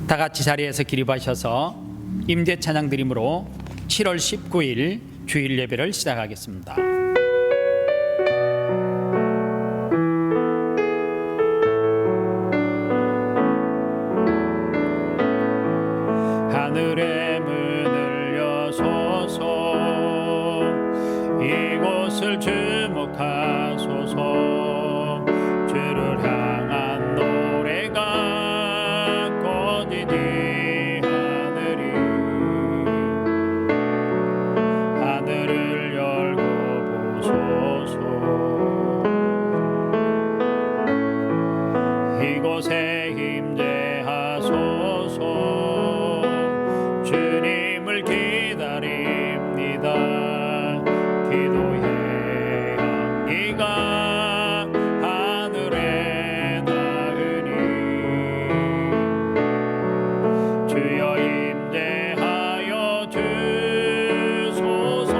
다 같이 자리에서 기립하셔서 임재 찬양 드림으로 7월 19일 주일 예배를 시작하겠습니다. 하늘의 문을 여소서, 이곳을 주목하소서. 주를 향한 노래가 꺼지니 하늘을 열고 보소서. 이곳에 임재하소서. 주님을 기다립니다. 기도의 향기가 하늘에 닿으니 주여 임재하여 주소서.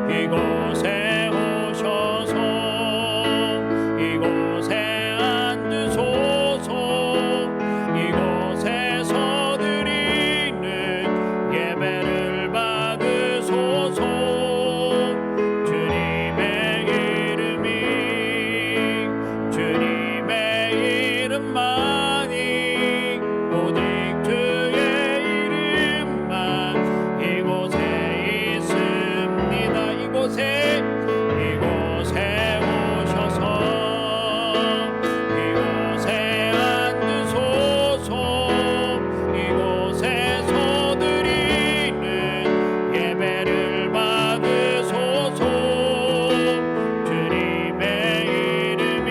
이곳에 오셔서 이곳에 앉으소서. 이곳에서 드리는 예배를 받으소서. 주님의 이름이 주님의 이름만이 오직 주의 이름만 이곳에 있습니다. 이곳에 오셔서 이곳에 앉으소서. 이곳에서 드리는 예배를 받으소서. 주님의 이름이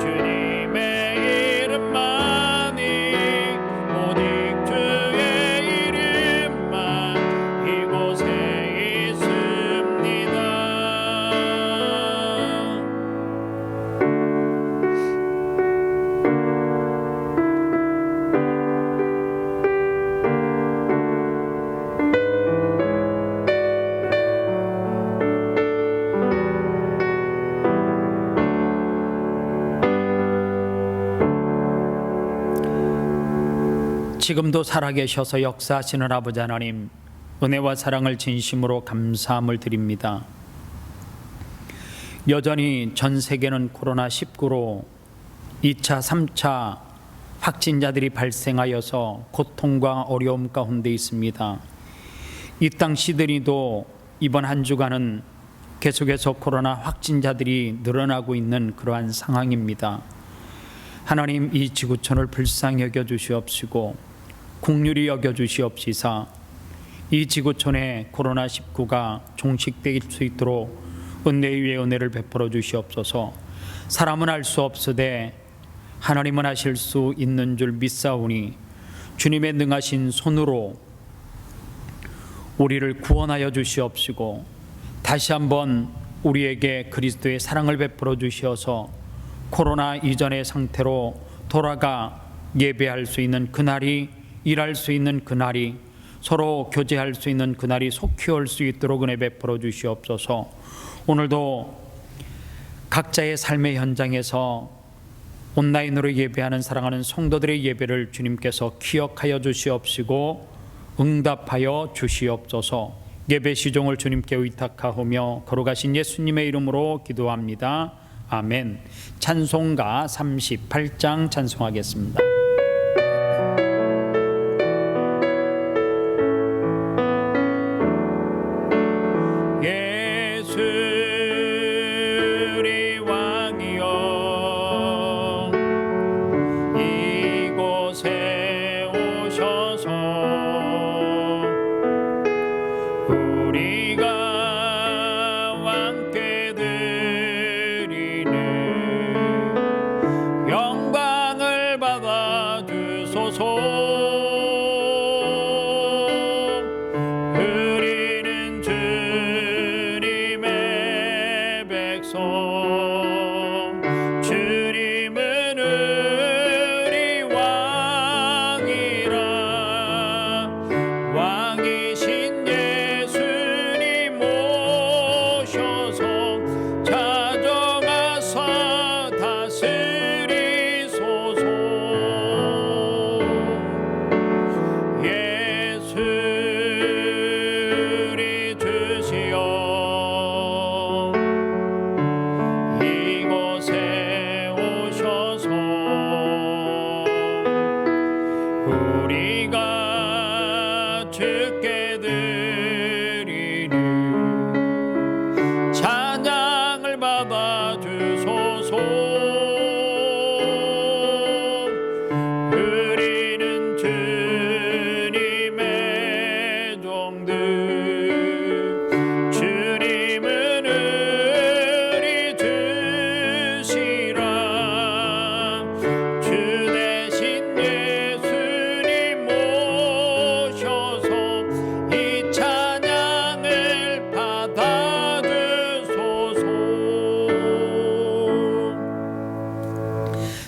주님의 이름만이 오직 주의 이름만 이곳에 있습니다. 지금도 살아계셔서 역사하시는 아버지 하나님, 은혜와 사랑을 진심으로 감사함을 드립니다. 여전히 전 세계는 코로나19로 2차, 3차 확진자들이 발생하여서 고통과 어려움 가운데 있습니다. 이 땅 시드니도 이번 한 주간은 계속해서 코로나 확진자들이 늘어나고 있는 그러한 상황입니다. 하나님, 이 지구촌을 불쌍히 여겨주시옵시고 긍휼히 여겨주시옵시사 이 지구촌에 코로나19가 종식될 수 있도록 은혜 위에 은혜를 베풀어 주시옵소서. 사람은 알 수 없으되 하나님은 하실 수 있는 줄 믿사오니 주님의 능하신 손으로 우리를 구원하여 주시옵시고 다시 한번 우리에게 그리스도의 사랑을 베풀어 주시어서 코로나 이전의 상태로 돌아가 예배할 수 있는 그날이, 일할 수 있는 그날이, 서로 교제할 수 있는 그날이 속히 올 수 있도록 은혜 베풀어 주시옵소서. 오늘도 각자의 삶의 현장에서 온라인으로 예배하는 사랑하는 성도들의 예배를 주님께서 기억하여 주시옵시고 응답하여 주시옵소서. 예배 시종을 주님께 의탁하오며 걸어가신 예수님의 이름으로 기도합니다. 아멘. 찬송가 38장 찬송하겠습니다. 예수리 왕이여 이곳에 오셔서 우리가 왕께 드리는 영광을 받아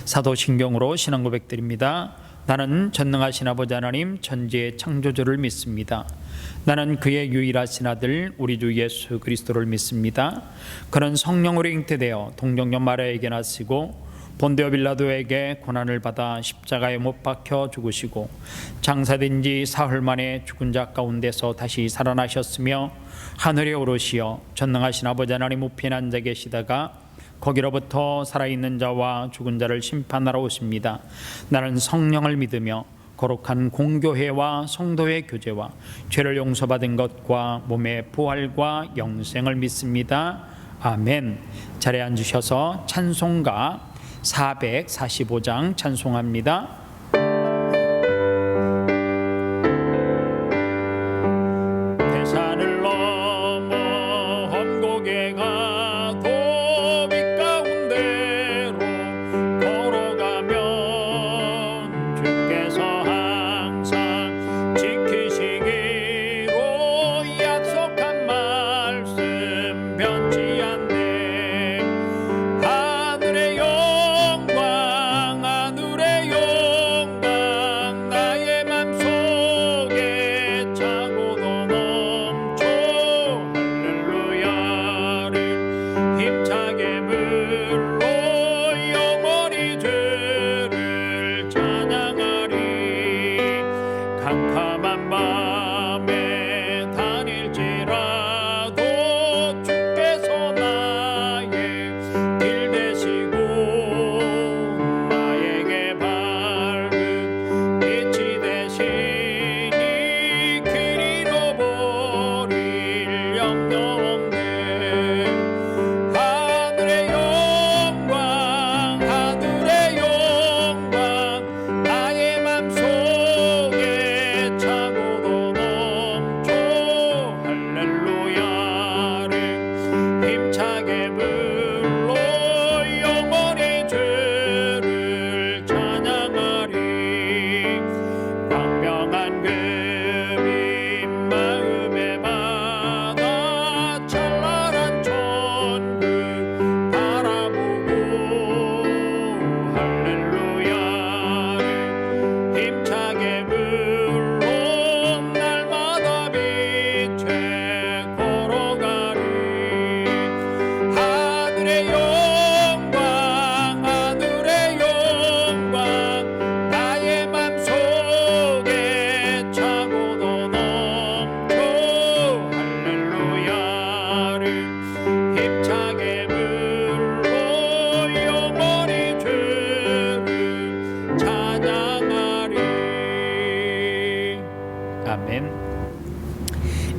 사도신경으로 신앙 고백드립니다. 나는 전능하신 아버지 하나님 천지의 창조주를 믿습니다. 나는 그의 유일하신 아들 우리 주 예수 그리스도를 믿습니다. 그는 성령으로 잉태되어 동정녀 마리아에게 나시고 본디오 빌라도에게 고난을 받아 십자가에 못 박혀 죽으시고 장사된 지 사흘 만에 죽은 자 가운데서 다시 살아나셨으며 하늘에 오르시어 전능하신 아버지 하나님 우편에 앉아 계시다가 거기로부터 살아있는 자와 죽은 자를 심판하러 오십니다. 나는 성령을 믿으며 거룩한 공교회와 성도의 교제와 죄를 용서받은 것과 몸의 부활과 영생을 믿습니다. 아멘. 자리에 앉으셔서 찬송가 445장 찬송합니다.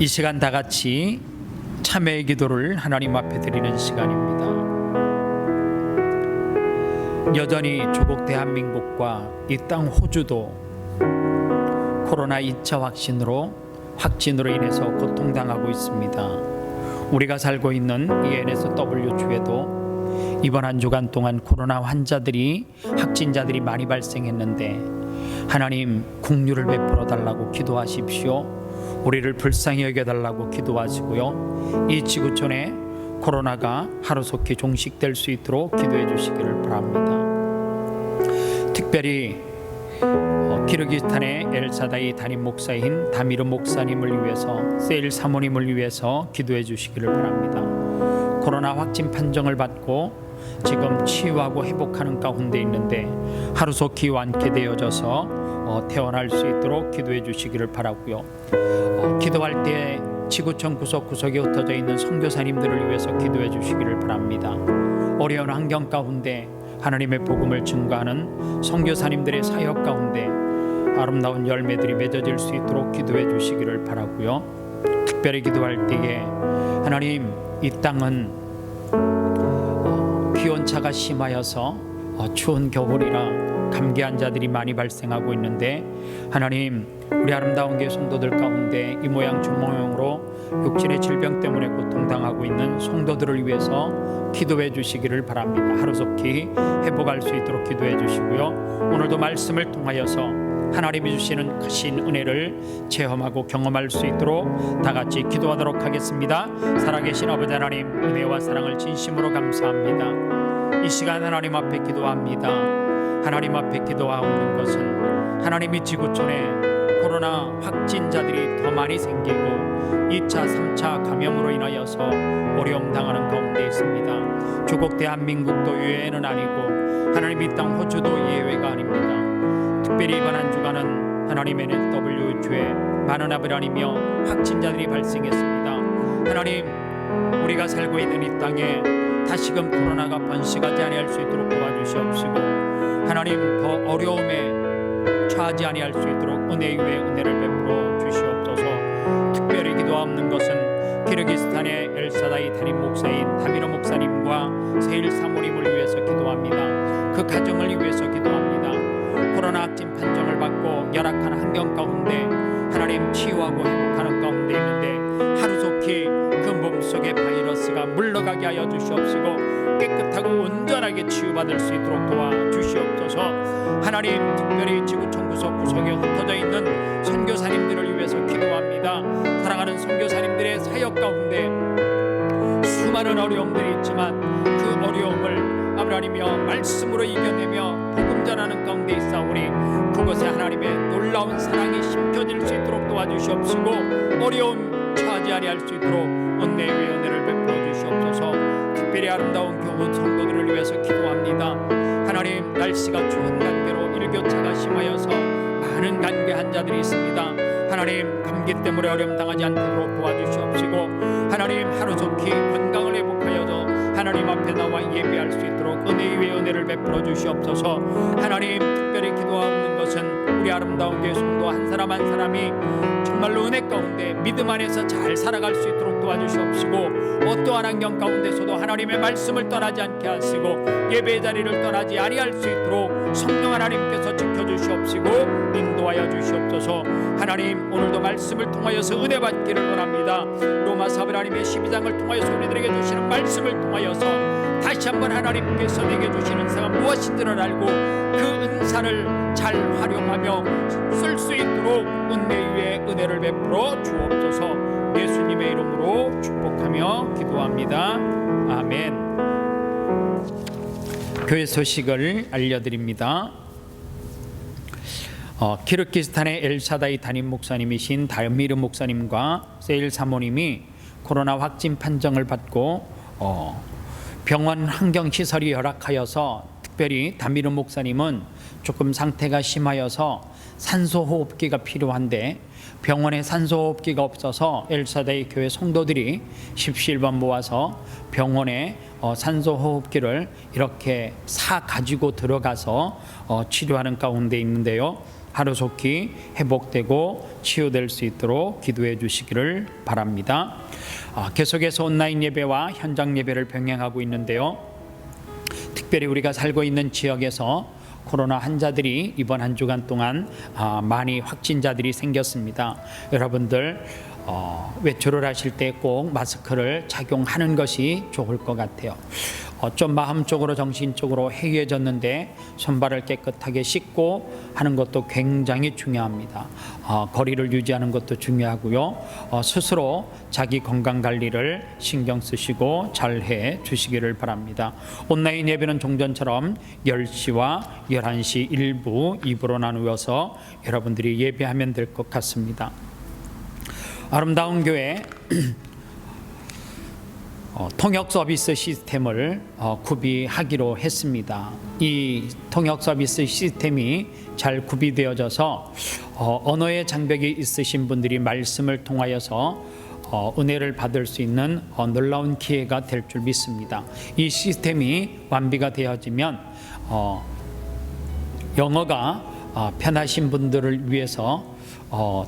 이 시간 다 같이 참회의 기도를 하나님 앞에 드리는 시간입니다. 여전히 조국 대한민국과 이 땅 호주도 코로나 2차 확진으로 인해서 고통당하고 있습니다. 우리가 살고 있는 이 NSW 주에도 이번 한 주간 동안 코로나 확진자들이 많이 발생했는데 하나님 긍휼을 베풀어 달라고 기도하십시오. 우리를 불쌍히 여겨달라고 기도하시고요. 이 지구촌에 코로나가 하루속히 종식될 수 있도록 기도해 주시기를 바랍니다. 특별히 키르기스탄의 엘사다이 담임 목사인 다미르 목사님을 위해서 세일 사모님을 위해서 기도해 주시기를 바랍니다. 코로나 확진 판정을 받고 지금 치유하고 회복하는 가운데 있는데 하루속히 완쾌되어져서 태어날 수 있도록 기도해 주시기를 바라고요. 기도할 때 지구촌 구석구석에 흩어져 있는 선교사님들을 위해서 기도해 주시기를 바랍니다. 어려운 환경 가운데 하나님의 복음을 증거하는 선교사님들의 사역 가운데 아름다운 열매들이 맺어질 수 있도록 기도해 주시기를 바라고요. 특별히 기도할 때에 하나님, 이 땅은 기온차가 심하여서 추운 겨울이라 감기 환자들이 많이 발생하고 있는데 하나님, 우리 아름다운 교회 성도들 가운데 이 모양 저 모양으로 육신의 질병 때문에 고통당하고 있는 성도들을 위해서 기도해 주시기를 바랍니다. 하루속히 회복할 수 있도록 기도해 주시고요. 오늘도 말씀을 통하여서 하나님이 주시는 크신 은혜를 체험하고 경험할 수 있도록 다 같이 기도하도록 하겠습니다. 살아계신 아버지 하나님, 은혜와 사랑을 진심으로 감사합니다. 이 시간 하나님 앞에 기도합니다. 하나님 앞에 기도하옵는 것은 하나님이 지구촌에 코로나 확진자들이 더 많이 생기고 2차, 3차 감염으로 인하여서 어려움 당하는 가운데 있습니다. 조국 대한민국도 예외는 아니고 하나님 이 땅 호주도 예외가 아닙니다. 특별히 이번 한 주간은 하나님의 WHO에 많은 아브라함이며 확진자들이 발생했습니다. 하나님, 우리가 살고 있는 이 땅에 다시금 코로나가 번식하지 아니할 수 있도록 도와주시옵시고, 하나님 더 어려움에 처하지 아니할 수 있도록 은혜 위에 은혜를 베풀어 주시옵소서. 특별히 기도하옵는 것은 키르기스탄의 엘사다이 담임 목사인 다미르 목사님과 세일 사모님을 위해서 기도합니다. 그 가정을 위해서 기도합니다. 코로나 확진 판정을 받고 열악한 환경 가운데 하나님 치유하고 회복하는 가운데 있는데 하루속히 그 몸속의 바이러스가 물러가게 하여 주시옵시고 깨끗하고 온전하게 치유받을 수 있도록 도와주시옵소서. 하나님, 특별히 지구촌 구석구석에 흩어져 있는 선교사님들을 위해서 기도합니다. 사랑하는 선교사님들의 사역 가운데 수많은 어려움들이 있지만 그 어려움을 하나님이여 말씀으로 이겨내며 복음 전하는 가운데 있사오니 그것에 하나님의 놀라운 사랑이 심겨질 수 있도록 도와주시옵시고, 어려움 처하지 아니할 수 있도록 은혜의 은혜를 베풀어 주시옵소서. 특별히 아름다운 교우 성도들을 위해서 기도합니다. 하나님, 날씨가 추운 관계로 일교차가 심하여서 많은 감기 환자들이 있습니다. 하나님, 감기 때문에 어려움 당하지 않도록 도와주시옵시고, 하나님 하루속히 건강을 회복하여서 하나님 앞에 나와 예배할 수 있도록 은혜 위에 은혜를 베풀어 주시옵소서. 하나님, 특별히 기도하옵는 것은 우리 아름다운 교회 성도 한 사람 한 사람이 정말로 은혜 가운데 믿음 안에서 잘 살아갈 수 있도록 도와주시옵시고, 어떠한 환경 가운데서도 하나님의 말씀을 떠나지 않게 하시고 예배의 자리를 떠나지 아니할 수 있도록 성령 하나님께서 지켜주시옵시고 인도하여 주시옵소서. 하나님, 오늘도 말씀을 통하여서 은혜 받기를 원합니다. 로마서 하나님의 12장을 통하여서 우리들에게 주시는 말씀을 통하여서 다시 한번 하나님께서 내게 주시는 은사가 무엇인지를 알고 그 은사를 잘 활용하며 쓸 수 있도록 은혜 위에 은혜를 베풀어 주옵소서. 예수님의 이름으로 축복하며 기도합니다. 아멘. 교회 소식을 알려드립니다. 키르기스탄의 엘사다이 담임 목사님이신 다미르 목사님과 세일 사모님이 코로나 확진 판정을 받고 병원 환경시설이 열악하여서, 특별히 다미르 목사님은 조금 상태가 심하여서 산소호흡기가 필요한데 병원에 산소호흡기가 없어서 엘사다이 교회 성도들이 십시일반 모아서 병원에 산소호흡기를 이렇게 사 가지고 들어가서 치료하는 가운데 있는데요. 하루속히 회복되고 치유될 수 있도록 기도해 주시기를 바랍니다. 계속해서 온라인 예배와 현장 예배를 병행하고 있는데요. 특별히 우리가 살고 있는 지역에서 코로나 환자들이 이번 한 주간 동안 많이 확진자들이 생겼습니다. 여러분들 외출을 하실 때 꼭 마스크를 착용하는 것이 좋을 것 같아요. 좀 마음적으로 정신적으로 해이해졌는데 손발을 깨끗하게 씻고 하는 것도 굉장히 중요합니다. 거리를 유지하는 것도 중요하고요. 스스로 자기 건강관리를 신경 쓰시고 잘해 주시기를 바랍니다. 온라인 예배는 종전처럼 10시와 11시 1부 2부로 나누어서 여러분들이 예배하면 될 것 같습니다. 아름다운 교회 통역 서비스 시스템을 구비하기로 했습니다. 이 통역 서비스 시스템이 잘 구비되어져서 언어의 장벽이 있으신 분들이 말씀을 통하여서 은혜를 받을 수 있는 놀라운 기회가 될 줄 믿습니다. 이 시스템이 완비가 되어지면 영어가 편하신 분들을 위해서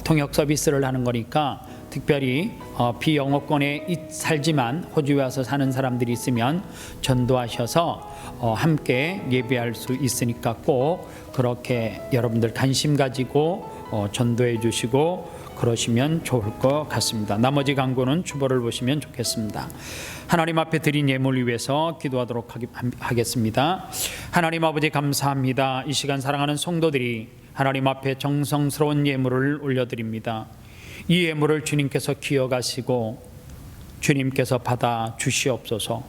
통역 서비스를 하는 거니까, 특별히 비영어권에 살지만 호주에 와서 사는 사람들이 있으면 전도하셔서 함께 예배할 수 있으니까 꼭 그렇게 여러분들 관심 가지고 전도해 주시고 그러시면 좋을 것 같습니다. 나머지 광고는 주보를 보시면 좋겠습니다. 하나님 앞에 드린 예물을 위해서 기도하도록 하겠습니다. 하나님 아버지, 감사합니다. 이 시간 사랑하는 성도들이 하나님 앞에 정성스러운 예물을 올려드립니다. 이 예물을 주님께서 기억하시고 주님께서 받아 주시옵소서.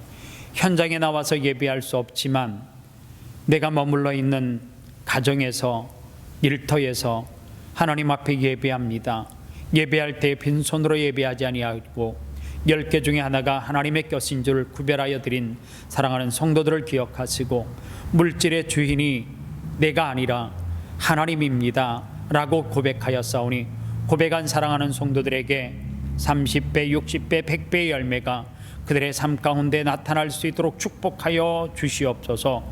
현장에 나와서 예배할 수 없지만 내가 머물러 있는 가정에서, 일터에서 하나님 앞에 예배합니다. 예배할 때 빈손으로 예배하지 아니하고 10개 중에 하나가 하나님의 것인 줄 구별하여 드린 사랑하는 성도들을 기억하시고, 물질의 주인이 내가 아니라 하나님입니다 라고 고백하였사오니, 고백한 사랑하는 성도들에게 30배, 60배, 100배의 열매가 그들의 삶 가운데 나타날 수 있도록 축복하여 주시옵소서.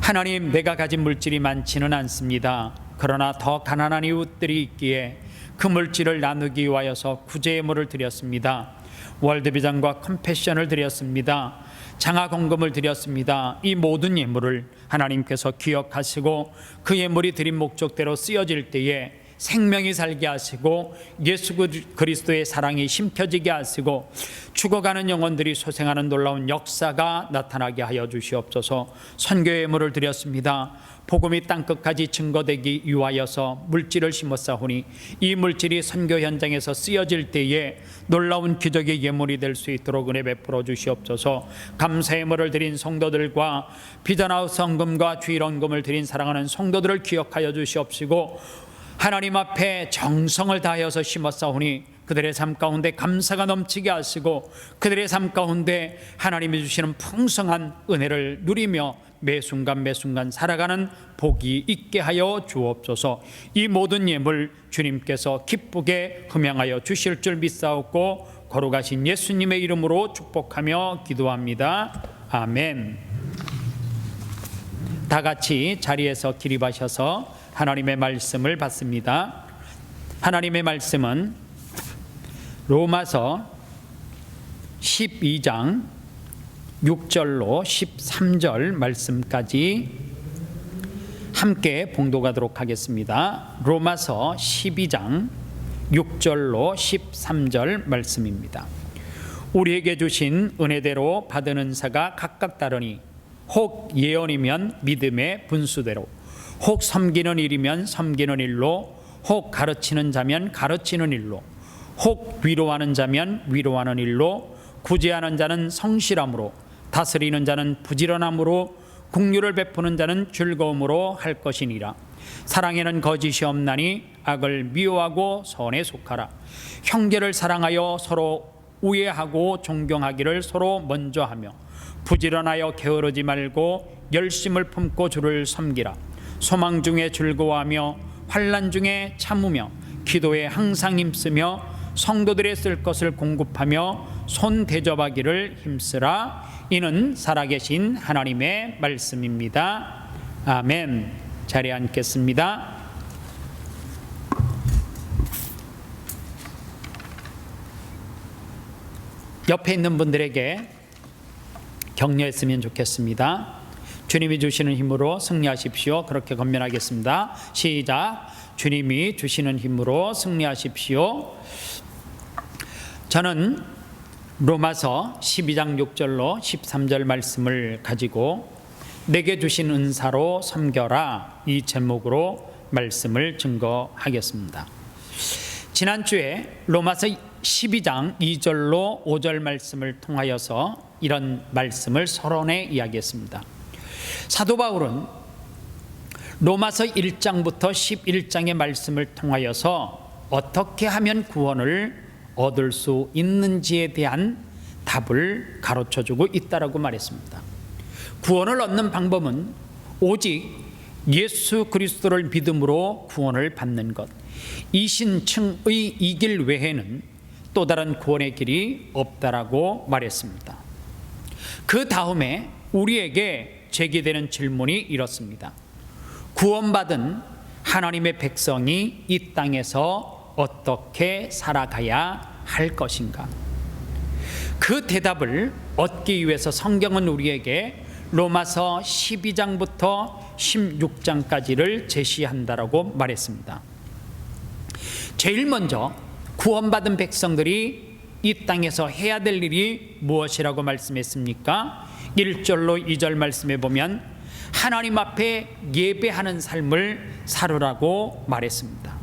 하나님, 내가 가진 물질이 많지는 않습니다. 그러나 더 가난한 이웃들이 있기에 그 물질을 나누기 위하여서 구제예물을 드렸습니다. 월드비전과 컴패션을 드렸습니다. 장화공금을 드렸습니다. 이 모든 예물을 하나님께서 기억하시고 그 예물이 드린 목적대로 쓰여질 때에 생명이 살게 하시고 예수 그리스도의 사랑이 심켜지게 하시고 죽어가는 영혼들이 소생하는 놀라운 역사가 나타나게 하여 주시옵소서. 선교 예물을 드렸습니다. 복음이 땅끝까지 증거되기 위하여서 물질을 심었사오니 이 물질이 선교 현장에서 쓰여질 때에 놀라운 기적의 예물이 될 수 있도록 은혜 베풀어 주시옵소서. 감사 예물을 드린 성도들과 비전아웃 성금과 주일원금을 드린 사랑하는 성도들을 기억하여 주시옵시고, 하나님 앞에 정성을 다하여서 심었사오니 그들의 삶 가운데 감사가 넘치게 하시고 그들의 삶 가운데 하나님이 주시는 풍성한 은혜를 누리며 매 순간 매 순간 살아가는 복이 있게 하여 주옵소서. 이 모든 예물 주님께서 기쁘게 흠양하여 주실 줄 믿사옵고 거룩하신 예수님의 이름으로 축복하며 기도합니다. 아멘. 다 같이 자리에서 기립하셔서 하나님의 말씀을 받습니다. 하나님의 말씀은 로마서 12장 6절로 13절 말씀까지 함께 봉독하도록 하겠습니다. 로마서 12장 6절로 13절 말씀입니다. 우리에게 주신 은혜대로 받은 은사가 각각 다르니 혹 예언이면 믿음의 분수대로, 혹 섬기는 일이면 섬기는 일로, 혹 가르치는 자면 가르치는 일로, 혹 위로하는 자면 위로하는 일로, 구제하는 자는 성실함으로, 다스리는 자는 부지런함으로, 긍휼을 베푸는 자는 즐거움으로 할 것이니라. 사랑에는 거짓이 없나니 악을 미워하고 선에 속하라. 형제를 사랑하여 서로 우애하고 존경하기를 서로 먼저 하며, 부지런하여 게으르지 말고 열심을 품고 주를 섬기라. 소망 중에 즐거워하며 환난 중에 참으며 기도에 항상 힘쓰며 성도들의 쓸 것을 공급하며 손 대접하기를 힘쓰라. 이는 살아계신 하나님의 말씀입니다. 아멘. 자리에 앉겠습니다. 옆에 있는 분들에게 격려했으면 좋겠습니다. 주님이 주시는 힘으로 승리하십시오. 그렇게 건면하겠습니다. 시작. 주님이 주시는 힘으로 승리하십시오. 저는 로마서 12장 6절로 13절 말씀을 가지고 내게 주신 은사로 섬겨라, 이 제목으로 말씀을 증거하겠습니다. 지난주에 로마서 12장 2절로 5절 말씀을 통하여서 이런 말씀을 서론에 이야기했습니다. 사도 바울은 로마서 1장부터 11장의 말씀을 통하여서 어떻게 하면 구원을 얻을 수 있는지에 대한 답을 가르쳐주고 있다라고 말했습니다. 구원을 얻는 방법은 오직 예수 그리스도를 믿음으로 구원을 받는 것, 이신층의 이 길 외에는 또 다른 구원의 길이 없다라고 말했습니다. 그 다음에 우리에게 제기되는 질문이 이렇습니다. 구원받은 하나님의 백성이 이 땅에서 어떻게 살아가야 할 것인가? 그 대답을 얻기 위해서 성경은 우리에게 로마서 12장부터 16장까지를 제시한다라고 말했습니다. 제일 먼저 구원받은 백성들이 이 땅에서 해야 될 일이 무엇이라고 말씀했습니까? 1절로 2절 말씀에 보면 하나님 앞에 예배하는 삶을 살으라고 말했습니다.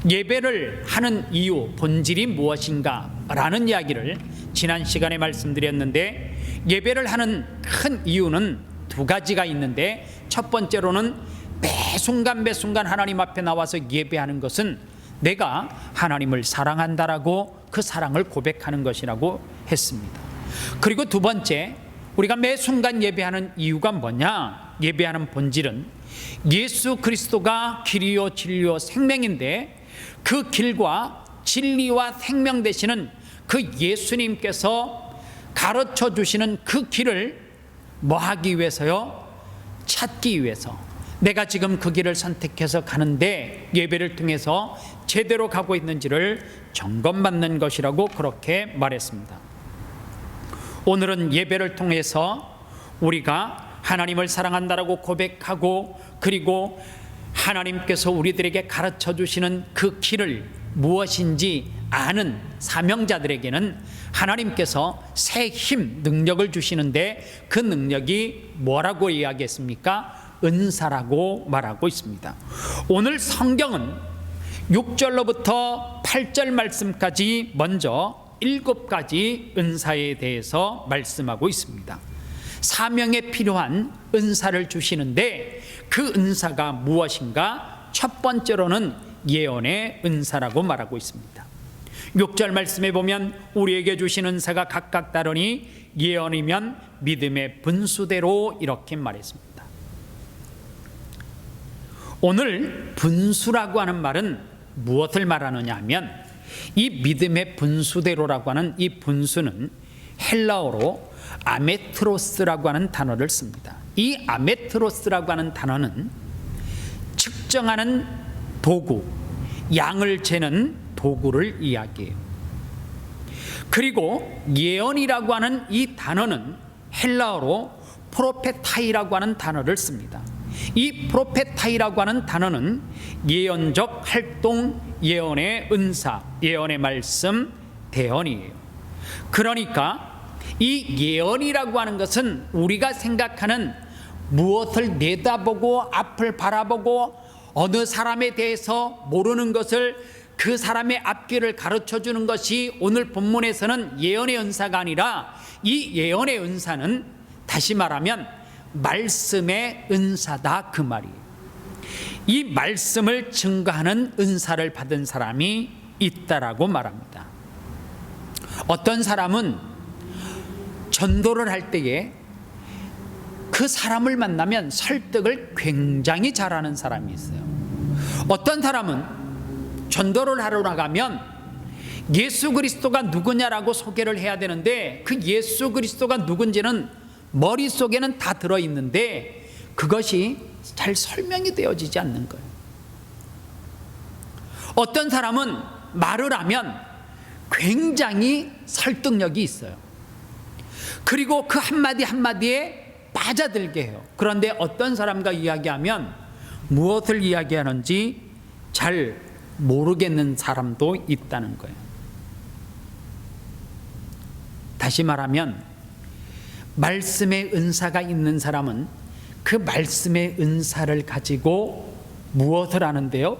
예배를 하는 이유, 본질이 무엇인가 라는 이야기를 지난 시간에 말씀드렸는데, 예배를 하는 큰 이유는 두 가지가 있는데, 첫 번째로는 매 순간 하나님 앞에 나와서 예배하는 것은 내가 하나님을 사랑한다라고 그 사랑을 고백하는 것이라고 했습니다. 그리고 두 번째, 우리가 매 순간 예배하는 이유가 뭐냐? 예배하는 본질은 예수 그리스도가 길이요 진리요 생명인데, 그 길과 진리와 생명 되시는 그 예수님께서 가르쳐 주시는 그 길을 뭐 하기 위해서요? 찾기 위해서. 내가 지금 그 길을 선택해서 가는데 예배를 통해서 제대로 가고 있는지를 점검받는 것이라고 그렇게 말했습니다. 오늘은 예배를 통해서 우리가 하나님을 사랑한다라고 고백하고, 그리고 하나님께서 우리들에게 가르쳐 주시는 그 길을 무엇인지 아는 사명자들에게는 하나님께서 새 힘, 능력을 주시는데, 그 능력이 뭐라고 이야기했습니까? 은사라고 말하고 있습니다. 오늘 성경은 6절로부터 8절 말씀까지 먼저 7가지 은사에 대해서 말씀하고 있습니다. 사명에 필요한 은사를 주시는데, 그 은사가 무엇인가? 첫 번째로는 예언의 은사라고 말하고 있습니다. 6절 말씀에 보면 우리에게 주신 은사가 각각 다르니 예언이면 믿음의 분수대로, 이렇게 말했습니다. 오늘 분수라고 하는 말은 무엇을 말하느냐 하면, 이 믿음의 분수대로라고 하는 이 분수는 헬라어로 아메트로스라고 하는 단어를 씁니다. 이 아메트로스라고 하는 단어는 측정하는 도구, 양을 재는 도구를 이야기해요. 그리고 예언이라고 하는 이 단어는 헬라어로 프로페타이라고 하는 단어를 씁니다. 이 프로페타이라고 하는 단어는 예언적 활동, 예언의 은사, 예언의 말씀, 대언이에요. 그러니까 이 예언이라고 하는 것은 우리가 생각하는 무엇을 내다보고 앞을 바라보고 어느 사람에 대해서 모르는 것을 그 사람의 앞길을 가르쳐 주는 것이 오늘 본문에서는 예언의 은사가 아니라, 이 예언의 은사는 다시 말하면 말씀의 은사다, 그 말이에요. 이 말씀을 증거하는 은사를 받은 사람이 있다라고 말합니다. 어떤 사람은 전도를 할 때에 그 사람을 만나면 설득을 굉장히 잘하는 사람이 있어요. 어떤 사람은 전도를 하러 나가면 예수 그리스도가 누구냐라고 소개를 해야 되는데, 그 예수 그리스도가 누군지는 머릿속에는 다 들어있는데 그것이 잘 설명이 되어지지 않는 거예요. 어떤 사람은 말을 하면 굉장히 설득력이 있어요. 그리고 그 한마디 한마디에 빠져들게 해요. 그런데 어떤 사람과 이야기하면 무엇을 이야기하는지 잘 모르겠는 사람도 있다는 거예요. 다시 말하면 말씀의 은사가 있는 사람은 그 말씀의 은사를 가지고 무엇을 하는데요?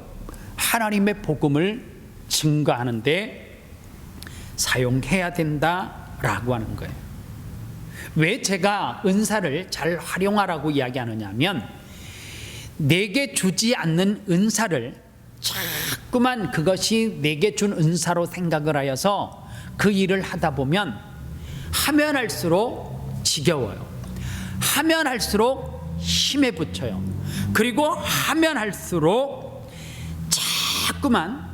하나님의 복음을 증거하는데 사용해야 된다라고 하는 거예요. 왜 제가 은사를 잘 활용하라고 이야기하느냐 하면, 내게 주지 않는 은사를 자꾸만 그것이 내게 준 은사로 생각을 하여서 그 일을 하다 보면 하면 할수록 지겨워요. 하면 할수록 힘에 붙여요. 그리고 하면 할수록 자꾸만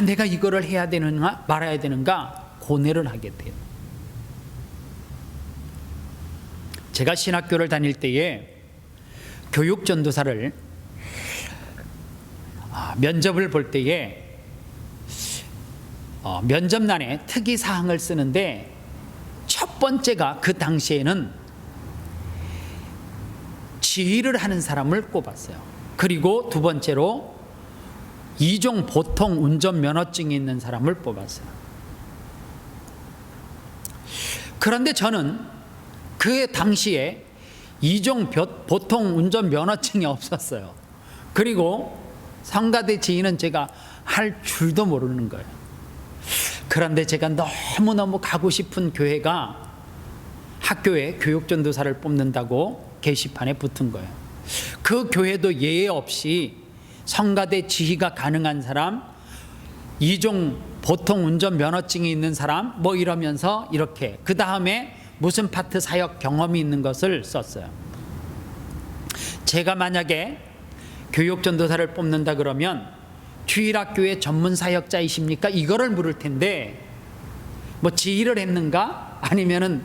내가 이거를 해야 되는가 말아야 되는가 고뇌를 하게 돼요. 제가 신학교를 다닐 때에 교육전도사를 면접을 볼 때에 면접란에 특이사항을 쓰는데, 첫 번째가 그 당시에는 지휘를 하는 사람을 꼽았어요. 그리고 두 번째로 2종 보통 운전면허증이 있는 사람을 뽑았어요. 그런데 저는 그 당시에 2종 보통 운전면허증이 없었어요. 그리고 성가대 지휘는 제가 할 줄도 모르는 거예요. 그런데 제가 너무너무 가고 싶은 교회가 학교에 교육전도사를 뽑는다고 게시판에 붙은 거예요. 그 교회도 예외 없이 성가대 지휘가 가능한 사람, 이종 보통 운전 면허증이 있는 사람 뭐 이러면서 이렇게 그 다음에 무슨 파트 사역 경험이 있는 것을 썼어요. 제가 만약에 교육전도사를 뽑는다 그러면 주일학교의 전문 사역자이십니까? 이거를 물을 텐데 뭐 지휘를 했는가? 아니면은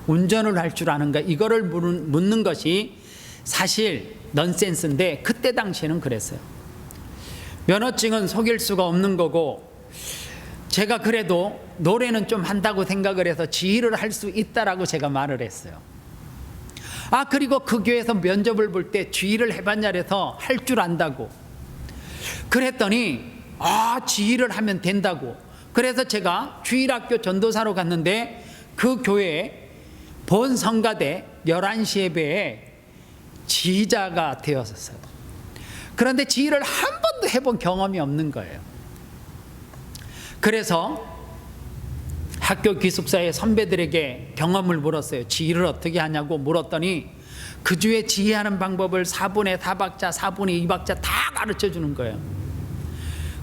운전을 할 줄 아는가? 이거를 묻는 것이 사실 넌센스인데 그때 당시에는 그랬어요. 면허증은 속일 수가 없는 거고, 제가 그래도 노래는 좀 한다고 생각을 해서 지휘를 할 수 있다라고 제가 말을 했어요. 그리고 그 교회에서 면접을 볼 때 지휘를 해봤냐 해서 할 줄 안다고 그랬더니 지휘를 하면 된다고. 그래서 제가 주일학교 전도사로 갔는데 그 교회에 본 성가대 11시 예배에 지휘자가 되었었어요. 그런데 지휘를 한 번도 해본 경험이 없는 거예요. 그래서 학교 기숙사의 선배들에게 경험을 물었어요. 지휘를 어떻게 하냐고 물었더니 그 주에 지휘하는 방법을 4분의 4박자, 4분의 2박자 다 가르쳐 주는 거예요.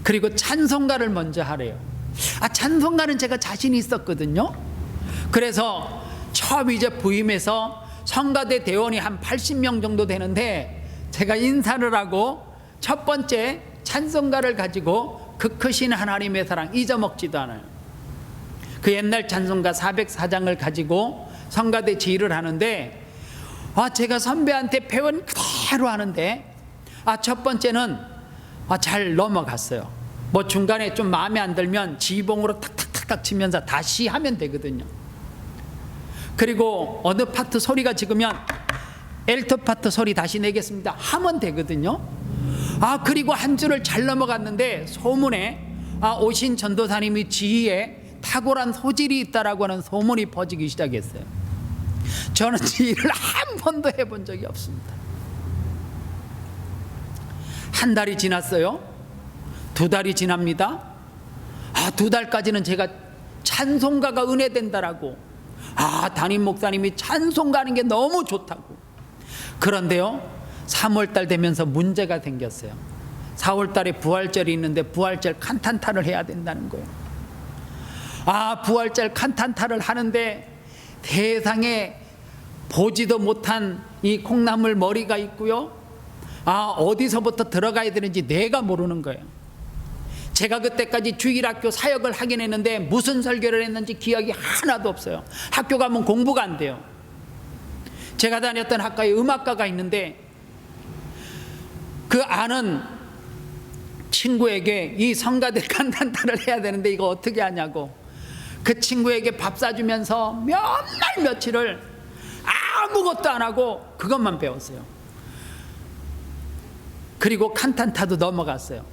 그리고 찬송가를 먼저 하래요. 찬송가는 제가 자신이 있었거든요. 그래서 처음 이제 부임해서 성가대 대원이 한 80명 정도 되는데 제가 인사를 하고 첫 번째 찬송가를 가지고 그 크신 하나님의 사랑 잊어먹지도 않아요. 그 옛날 찬송가 404장을 가지고 성가대 지휘를 하는데 제가 선배한테 배운 그대로 하는데 첫 번째는 잘 넘어갔어요. 뭐 중간에 좀 마음에 안 들면 지휘봉으로 탁탁탁탁 치면서 다시 하면 되거든요. 그리고 어느 파트 소리가 지으면 엘터 파트 소리 다시 내겠습니다 하면 되거든요. 그리고 한 줄을 잘 넘어갔는데 소문에 오신 전도사님이 지휘에 탁월한 소질이 있다라고 하는 소문이 퍼지기 시작했어요. 저는 지휘를 한 번도 해본 적이 없습니다. 한 달이 지났어요. 2달이 지납니다. 2달까지는 제가 찬송가가 은혜된다라고 담임 목사님이 찬송가하는 게 너무 좋다고. 그런데요 3월달 되면서 문제가 생겼어요. 4월달에 부활절이 있는데 부활절 칸탄타를 해야 된다는 거예요. 부활절 칸탄타를 하는데 세상에 보지도 못한 이 콩나물 머리가 있고요. 어디서부터 들어가야 되는지 내가 모르는 거예요. 제가 그때까지 주일학교 사역을 하긴 했는데 무슨 설교를 했는지 기억이 하나도 없어요. 학교 가면 공부가 안 돼요. 제가 다녔던 학과에 음악과가 있는데 그 아는 친구에게 이 성가대 칸탄타를 해야 되는데 이거 어떻게 하냐고 그 친구에게 밥 사주면서 몇 날 며칠을 아무것도 안 하고 그것만 배웠어요. 그리고 칸탄타도 넘어갔어요.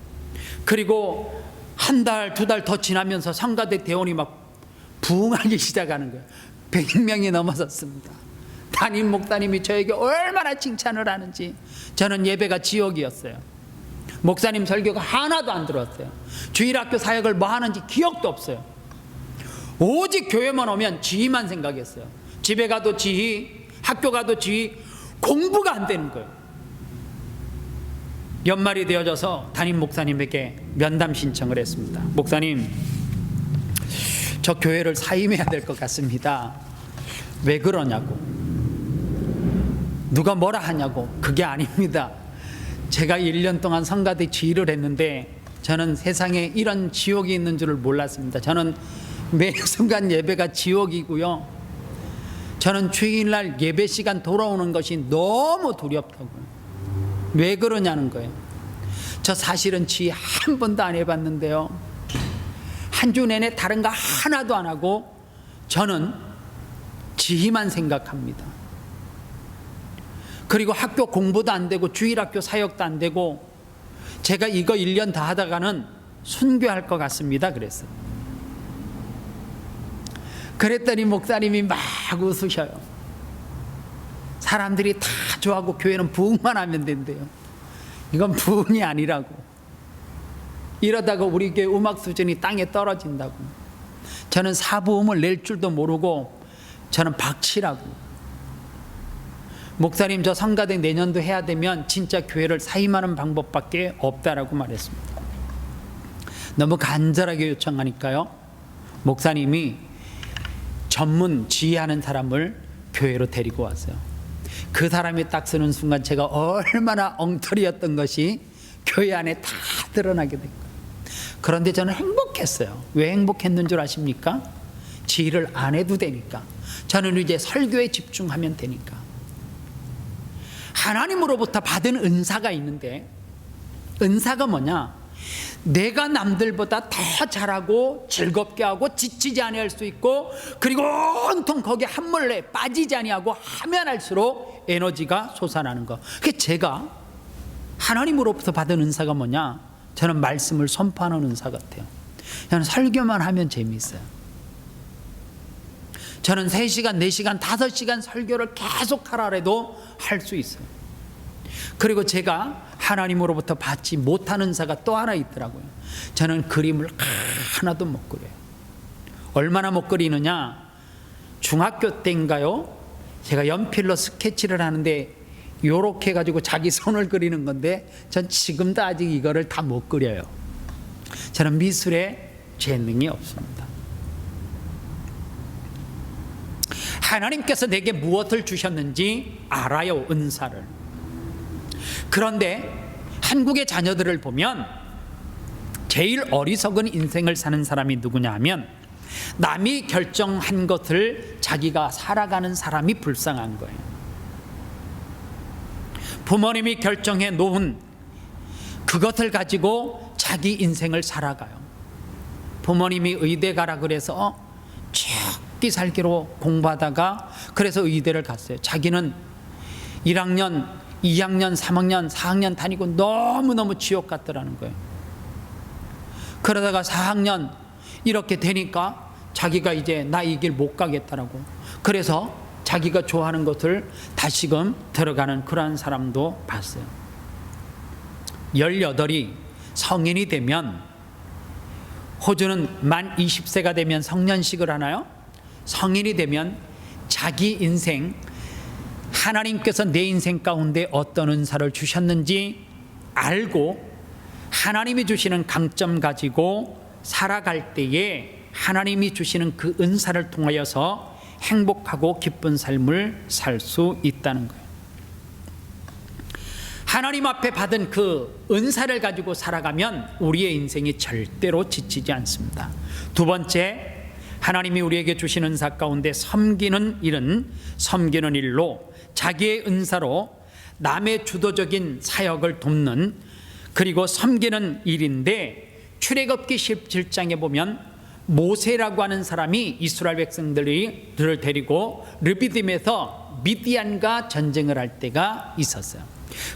그리고 한 달, 2달 더 지나면서 성가대 대원이 막 부흥하기 시작하는 거예요. 100명이 넘어섰습니다. 담임 목사님이 저에게 얼마나 칭찬을 하는지. 저는 예배가 지옥이었어요. 목사님 설교가 하나도 안 들었어요. 주일학교 사역을 뭐 하는지 기억도 없어요. 오직 교회만 오면 지휘만 생각했어요. 집에 가도 지휘, 학교 가도 지휘, 공부가 안 되는 거예요. 연말이 되어져서 담임 목사님에게 면담 신청을 했습니다. 목사님, 저 교회를 사임해야 될 것 같습니다. 왜 그러냐고. 누가 뭐라 하냐고. 그게 아닙니다. 제가 1년 동안 성가대 지휘를 했는데 저는 세상에 이런 지옥이 있는 줄을 몰랐습니다. 저는 매 순간 예배가 지옥이고요. 저는 주일날 예배 시간 돌아오는 것이 너무 두렵다고요. 왜 그러냐는 거예요. 저 사실은 지휘 한 번도 안 해봤는데요. 한 주 내내 다른 거 하나도 안 하고 저는 지휘만 생각합니다. 그리고 학교 공부도 안 되고 주일학교 사역도 안 되고 제가 이거 1년 다 하다가는 순교할 것 같습니다. 그랬어요. 그랬더니 목사님이 막 웃으셔요. 사람들이 다 좋아하고 교회는 부흥만 하면 된대요. 이건 부흥이 아니라고. 이러다가 우리 교회 음악 수준이 땅에 떨어진다고. 저는 사부음을 낼 줄도 모르고 저는 박치라고. 목사님 저 성가대 내년도 해야 되면 진짜 교회를 사임하는 방법밖에 없다라고 말했습니다. 너무 간절하게 요청하니까요, 목사님이 전문 지휘하는 사람을 교회로 데리고 왔어요. 그 사람이 딱 쓰는 순간 제가 얼마나 엉터리였던 것이 교회 안에 다 드러나게 된 거예요. 그런데 저는 행복했어요. 왜 행복했는 줄 아십니까? 지휘를 안 해도 되니까. 저는 이제 설교에 집중하면 되니까. 하나님으로부터 받은 은사가 있는데, 은사가 뭐냐? 내가 남들보다 더 잘하고 즐겁게 하고 지치지 아니할 수 있고, 그리고 온통 거기에 한물레 빠지지 아니하고 하면 할수록 에너지가 솟아나는 거. 그게 제가 하나님으로부터 받은 은사가 뭐냐? 저는 말씀을 선포하는 은사 같아요. 저는 설교만 하면 재미있어요. 저는 3시간, 4시간, 5시간 설교를 계속 하라 해도 할 수 있어요. 그리고 제가 하나님으로부터 받지 못한 은사가 또 하나 있더라고요. 저는 그림을 하나도 못 그려요. 얼마나 못 그리느냐? 중학교 때인가요? 제가 연필로 스케치를 하는데 요렇게 해가지고 자기 손을 그리는 건데, 전 지금도 아직 이거를 다 못 그려요. 저는 미술에 재능이 없습니다. 하나님께서 내게 무엇을 주셨는지 알아요, 은사를. 그런데 한국의 자녀들을 보면 제일 어리석은 인생을 사는 사람이 누구냐 하면, 남이 결정한 것을 자기가 살아가는 사람이 불쌍한 거예요. 부모님이 결정해 놓은 그것을 가지고 자기 인생을 살아가요. 부모님이 의대 가라 그래서 죽기 살기로 공부하다가 그래서 의대를 갔어요. 자기는 1학년, 2학년, 3학년, 4학년 다니고 너무너무 지옥 같더라는 거예요. 그러다가 4학년 이렇게 되니까 자기가 이제 나 이 길 못 가겠다라고, 그래서 자기가 좋아하는 것을 다시금 들어가는 그러한 사람도 봤어요. 18이 성인이 되면, 호주는 만 20세가 되면 성년식을 하나요? 성인이 되면 자기 인생, 하나님께서 내 인생 가운데 어떤 은사를 주셨는지 알고 하나님이 주시는 강점 가지고 살아갈 때에 하나님이 주시는 그 은사를 통하여서 행복하고 기쁜 삶을 살 수 있다는 거예요. 하나님 앞에 받은 그 은사를 가지고 살아가면 우리의 인생이 절대로 지치지 않습니다. 두 번째, 하나님이 우리에게 주신 은사 가운데 섬기는 일로 자기의 은사로 남의 주도적인 사역을 돕는, 그리고 섬기는 일인데, 출애굽기 17장에 보면 모세라고 하는 사람이 이스라엘 백성들을 데리고 르비딤에서 미디안과 전쟁을 할 때가 있었어요.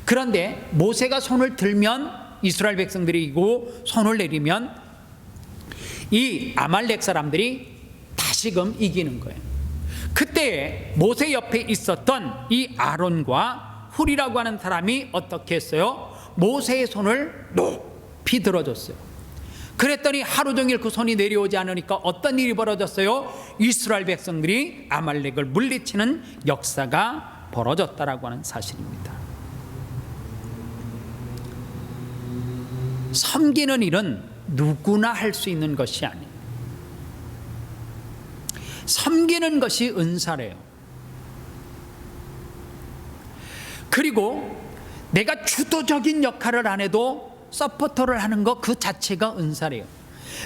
그런데 모세가 손을 들면 이스라엘 백성들이 이기고, 손을 내리면 이 아말렉 사람들이 다시금 이기는 거예요. 그때 모세 옆에 있었던 이 아론과 훌이라고 하는 사람이 어떻게 했어요? 모세의 손을 높이 들어줬어요. 그랬더니 하루 종일 그 손이 내려오지 않으니까 어떤 일이 벌어졌어요? 이스라엘 백성들이 아말렉을 물리치는 역사가 벌어졌다라고 하는 사실입니다. 섬기는 일은 누구나 할 수 있는 것이 아니에요. 섬기는 것이 은사래요. 그리고 내가 주도적인 역할을 안 해도 서포터를 하는 것 그 자체가 은사래요.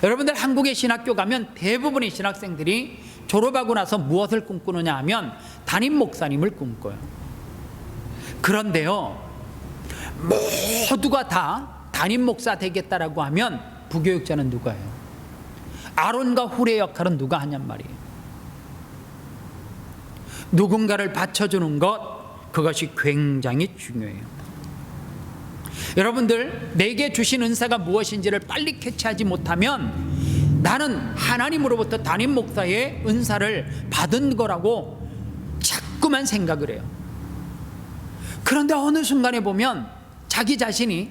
여러분들 한국의 신학교 가면 대부분의 신학생들이 졸업하고 나서 무엇을 꿈꾸느냐 하면 담임 목사님을 꿈꿔요. 그런데요, 모두가 다 담임 목사 되겠다라고 하면 부교육자는 누가 해요? 아론과 훌의 역할은 누가 하냔 말이에요. 누군가를 받쳐주는 것, 그것이 굉장히 중요해요. 여러분들, 내게 주신 은사가 무엇인지를 빨리 캐치하지 못하면 나는 하나님으로부터 담임 목사의 은사를 받은 거라고 자꾸만 생각을 해요. 그런데 어느 순간에 보면 자기 자신이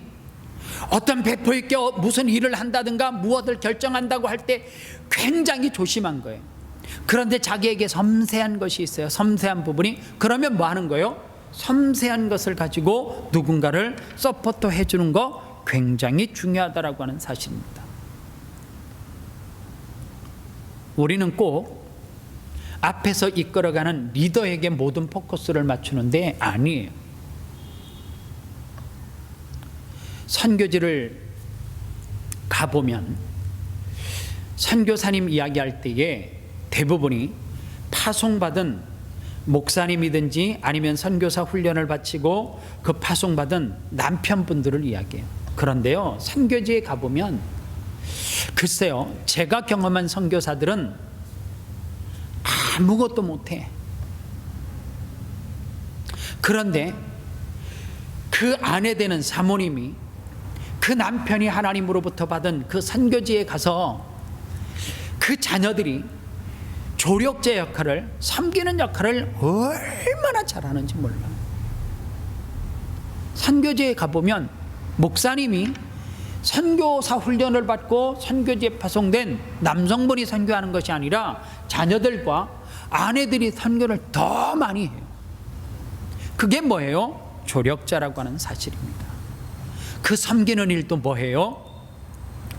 어떤 배포 있게 무슨 일을 한다든가 무엇을 결정한다고 할 때 굉장히 조심한 거예요. 그런데 자기에게 섬세한 것이 있어요. 섬세한 부분이. 그러면 뭐 하는 거예요? 섬세한 것을 가지고 누군가를 서포트 해주는 거 굉장히 중요하다라고 하는 사실입니다. 우리는 꼭 앞에서 이끌어가는 리더에게 모든 포커스를 맞추는데 아니에요. 선교지를 가보면 선교사님 이야기할 때에 대부분이 파송받은 목사님이든지 아니면 선교사 훈련을 바치고 그 파송받은 남편분들을 이야기해요. 그런데요, 선교지에 가보면 글쎄요, 제가 경험한 선교사들은 아무것도 못해. 그런데 그 아내 되는 사모님이 그 남편이 하나님으로부터 받은 그 선교지에 가서 그 자녀들이 조력자 역할을, 섬기는 역할을 얼마나 잘하는지 몰라요. 선교지에 가보면 목사님이 선교사 훈련을 받고 선교지에 파송된 남성분이 선교하는 것이 아니라 자녀들과 아내들이 선교를 더 많이 해요. 그게 뭐예요? 조력자라고 하는 사실입니다. 그 섬기는 일도 뭐예요?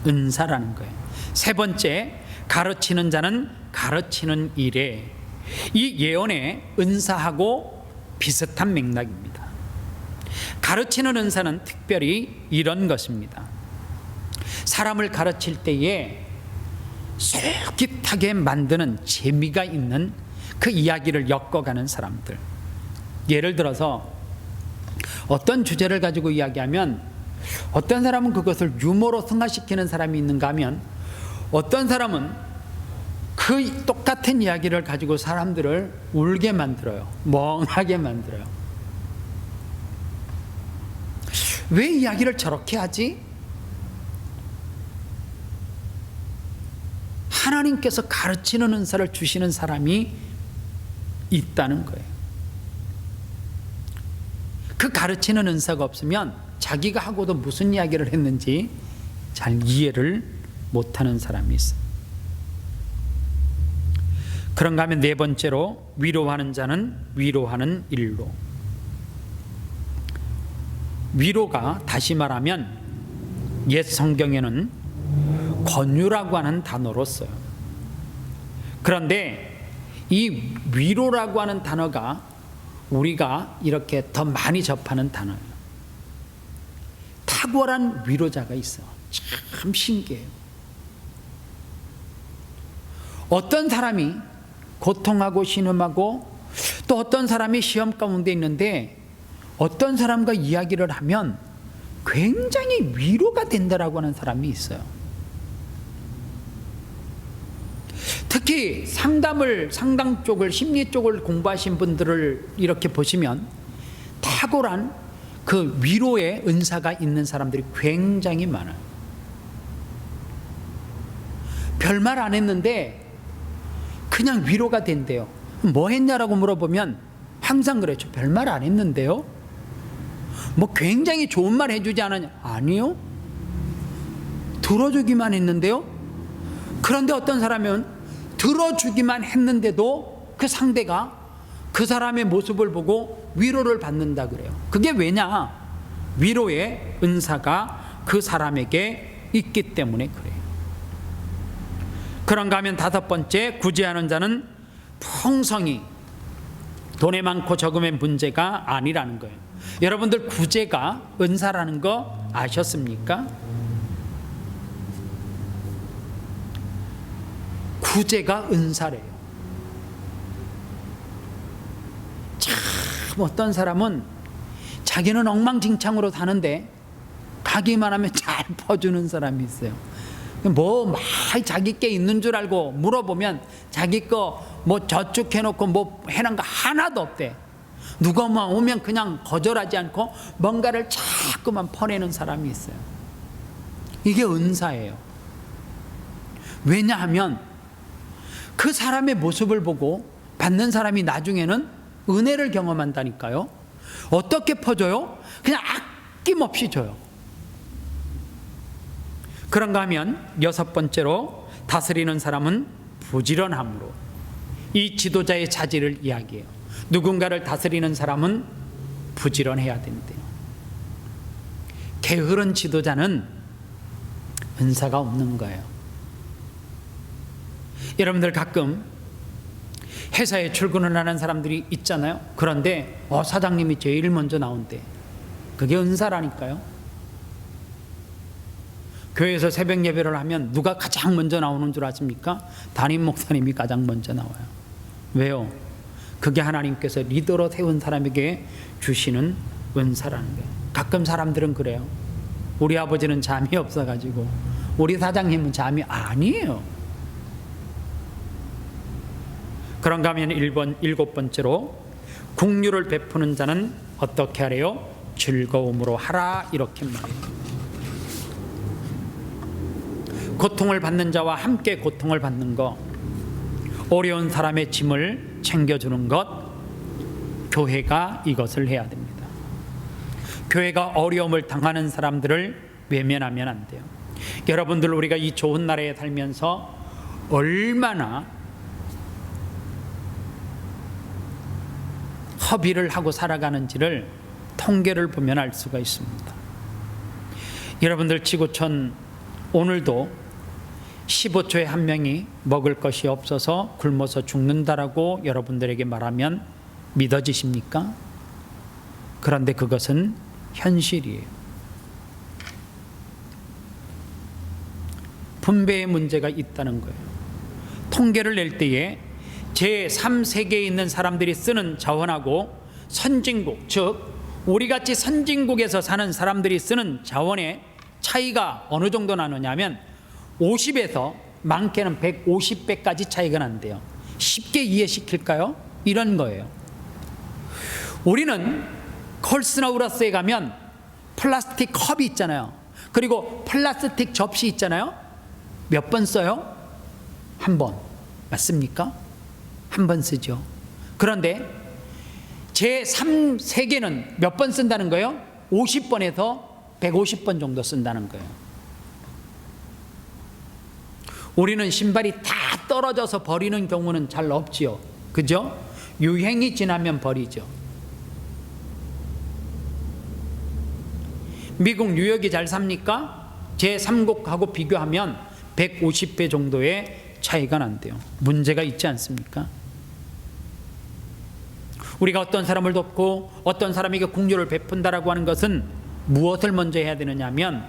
은사라는 거예요. 세 번째, 가르치는 자는 가르치는 일에, 이 예언의 은사하고 비슷한 맥락입니다. 가르치는 은사는 특별히 이런 것입니다. 사람을 가르칠 때에 솔깃하게 만드는 재미가 있는 그 이야기를 엮어가는 사람들. 예를 들어서 어떤 주제를 가지고 이야기하면 어떤 사람은 그것을 유머로 승화시키는 사람이 있는가 하면 어떤 사람은 그 똑같은 이야기를 가지고 사람들을 울게 만들어요. 멍하게 만들어요. 왜 이야기를 저렇게 하지? 하나님께서 가르치는 은사를 주시는 사람이 있다는 거예요. 그 가르치는 은사가 없으면 자기가 하고도 무슨 이야기를 했는지 잘 이해를 못하는 사람이 있어요. 그런가 하면 네 번째로, 위로하는 자는 위로하는 일로. 위로가 다시 말하면 옛 성경에는 권유라고 하는 단어로 써요. 그런데 이 위로라고 하는 단어가 우리가 이렇게 더 많이 접하는 단어예요. 탁월한 위로자가 있어. 참 신기해요. 어떤 사람이 고통하고 신음하고 또 어떤 사람이 시험 가운데 있는데 어떤 사람과 이야기를 하면 굉장히 위로가 된다라고 하는 사람이 있어요. 특히 상담 쪽을, 심리 쪽을 공부하신 분들을 이렇게 보시면 탁월한 그 위로의 은사가 있는 사람들이 굉장히 많아요. 별말 안 했는데 그냥 위로가 된대요. 뭐 했냐라고 물어보면 항상 그랬죠. 별말 안 했는데요. 뭐 굉장히 좋은 말 해주지 않았냐? 아니요. 들어주기만 했는데요. 그런데 어떤 사람은 들어주기만 했는데도 그 상대가 그 사람의 모습을 보고 위로를 받는다 그래요. 그게 왜냐? 위로의 은사가 그 사람에게 있기 때문에 그래요. 그런가 하면 다섯 번째, 구제하는 자는 풍성히, 돈에 많고 적음의 문제가 아니라는 거예요. 여러분들 구제가 은사라는 거 아셨습니까? 구제가 은사래요. 참 어떤 사람은 자기는 엉망진창으로 사는데 가기만 하면 잘 퍼주는 사람이 있어요. 뭐 막 자기 게 있는 줄 알고 물어보면 자기 거 뭐 저축해놓고 뭐 해놓은 거 하나도 없대. 누가만 오면 그냥 거절하지 않고 뭔가를 자꾸만 퍼내는 사람이 있어요. 이게 은사예요. 왜냐하면 그 사람의 모습을 보고 받는 사람이 나중에는 은혜를 경험한다니까요. 어떻게 퍼줘요? 그냥 아낌없이 줘요. 그런가 하면 여섯 번째로, 다스리는 사람은 부지런함으로. 이 지도자의 자질을 이야기해요. 누군가를 다스리는 사람은 부지런해야 된대요. 게으른 지도자는 은사가 없는 거예요. 여러분들 가끔 회사에 출근을 하는 사람들이 있잖아요. 그런데 사장님이 제일 먼저 나온대. 그게 은사라니까요. 교회에서 새벽 예배를 하면 누가 가장 먼저 나오는 줄 아십니까? 담임 목사님이 가장 먼저 나와요. 왜요? 그게 하나님께서 리더로 세운 사람에게 주시는 은사라는 거예요. 가끔 사람들은 그래요. 우리 아버지는 잠이 없어가지고 우리 사장님은 잠이 아니에요. 그런가 하면 7번째로 긍휼을 베푸는 자는 어떻게 하래요? 즐거움으로 하라, 이렇게 말해요. 고통을 받는 자와 함께 고통을 받는 것, 어려운 사람의 짐을 챙겨주는 것, 교회가 이것을 해야 됩니다. 교회가 어려움을 당하는 사람들을 외면하면 안 돼요. 여러분들, 우리가 이 좋은 나라에 살면서 얼마나 허비를 하고 살아가는지를 통계를 보면 알 수가 있습니다. 여러분들, 지구촌 오늘도 15초에 한 명이 먹을 것이 없어서 굶어서 죽는다라고 여러분들에게 말하면 믿어지십니까? 그런데 그것은 현실이에요. 분배의 문제가 있다는 거예요. 통계를 낼 때에 제3세계에 있는 사람들이 쓰는 자원하고 선진국, 즉 우리같이 선진국에서 사는 사람들이 쓰는 자원의 차이가 어느 정도 나느냐면 50에서 많게는 150배까지 차이가 난대요. 쉽게 이해시킬까요? 이런 거예요. 우리는 콜스나우러스에 가면 플라스틱 컵이 있잖아요. 그리고 플라스틱 접시 있잖아요. 몇 번 써요? 한 번. 맞습니까? 한 번 쓰죠. 그런데 제3세계는 몇 번 쓴다는 거예요? 50번에서 150번 정도 쓴다는 거예요. 우리는 신발이 다 떨어져서 버리는 경우는 잘 없지요. 그죠? 유행이 지나면 버리죠. 미국 뉴욕이 잘 삽니까? 제3국하고 비교하면 150배 정도의 차이가 난대요. 문제가 있지 않습니까? 우리가 어떤 사람을 돕고 어떤 사람에게 긍휼을 베푼다라고 하는 것은 무엇을 먼저 해야 되느냐 하면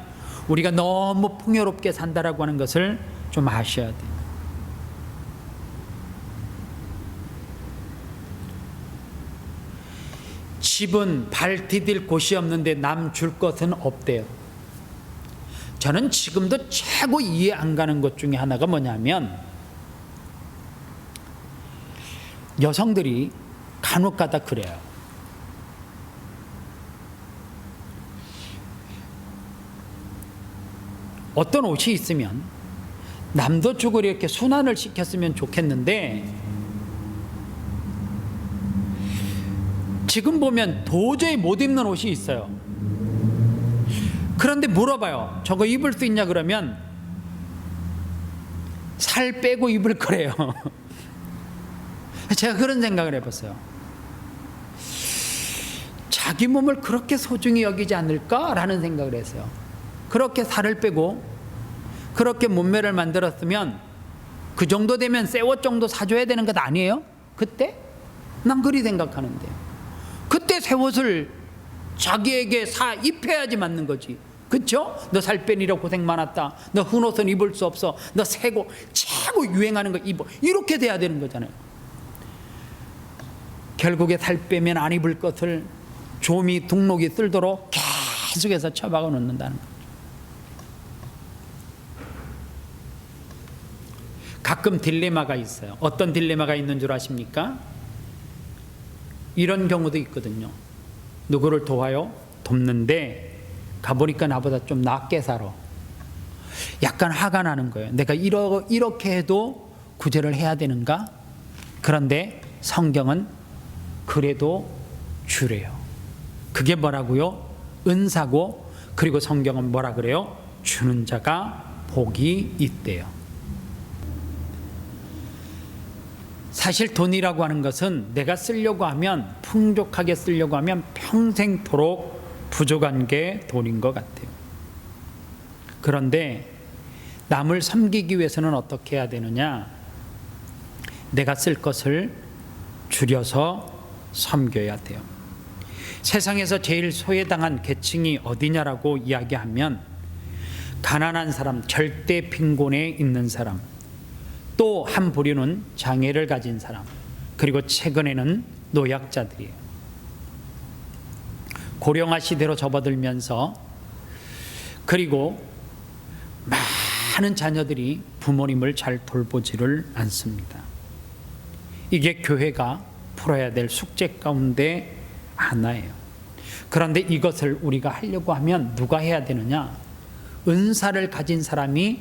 우리가 너무 풍요롭게 산다라고 하는 것을 좀 아셔야 돼요. 집은 발 디딜 곳이 없는데 남 줄 것은 없대요. 저는 지금도 최고 이해 안 가는 것 중에 하나가 뭐냐면 여성들이 간혹가다 그래요. 어떤 옷이 있으면 남도 주고 이렇게 순환을 시켰으면 좋겠는데 지금 보면 도저히 못 입는 옷이 있어요. 그런데 물어봐요. 저거 입을 수 있냐 그러면 살 빼고 입을 거래요. 제가 그런 생각을 해봤어요. 자기 몸을 그렇게 소중히 여기지 않을까라는 생각을 했어요. 그렇게 살을 빼고 그렇게 몸매를 만들었으면 그 정도 되면 새 옷 정도 사줘야 되는 것 아니에요? 그때? 난 그리 생각하는데요. 그때 새 옷을 자기에게 사 입혀야지 맞는 거지. 그쵸? 너 살 빼니라 고생 많았다. 너 흰옷은 입을 수 없어. 너 새고 최고 유행하는 거 입어. 이렇게 돼야 되는 거잖아요. 결국에 살 빼면 안 입을 것을 좀이 둥록이 쓸도록 계속해서 처박아 놓는다는 거죠. 가끔 딜레마가 있어요. 어떤 딜레마가 있는 줄 아십니까? 이런 경우도 있거든요. 누구를 도와요? 돕는데 가보니까 나보다 좀 낫게 살아. 약간 화가 나는 거예요. 내가 이렇게 해도 구제를 해야 되는가? 그런데 성경은 그래도 주래요. 그게 뭐라고요? 은사고, 그리고 성경은 뭐라 그래요? 주는 자가 복이 있대요. 사실 돈이라고 하는 것은 내가 쓰려고 하면, 풍족하게 쓰려고 하면 평생토록 부족한 게 돈인 것 같아요. 그런데 남을 섬기기 위해서는 어떻게 해야 되느냐? 내가 쓸 것을 줄여서 섬겨야 돼요. 세상에서 제일 소외당한 계층이 어디냐라고 이야기하면 가난한 사람, 절대 빈곤에 있는 사람, 또 한 부류는 장애를 가진 사람, 그리고 최근에는 노약자들이에요. 고령화 시대로 접어들면서, 그리고 많은 자녀들이 부모님을 잘 돌보지를 않습니다. 이게 교회가 풀어야 될 숙제 가운데 하나예요. 그런데 이것을 우리가 하려고 하면 누가 해야 되느냐? 은사를 가진 사람이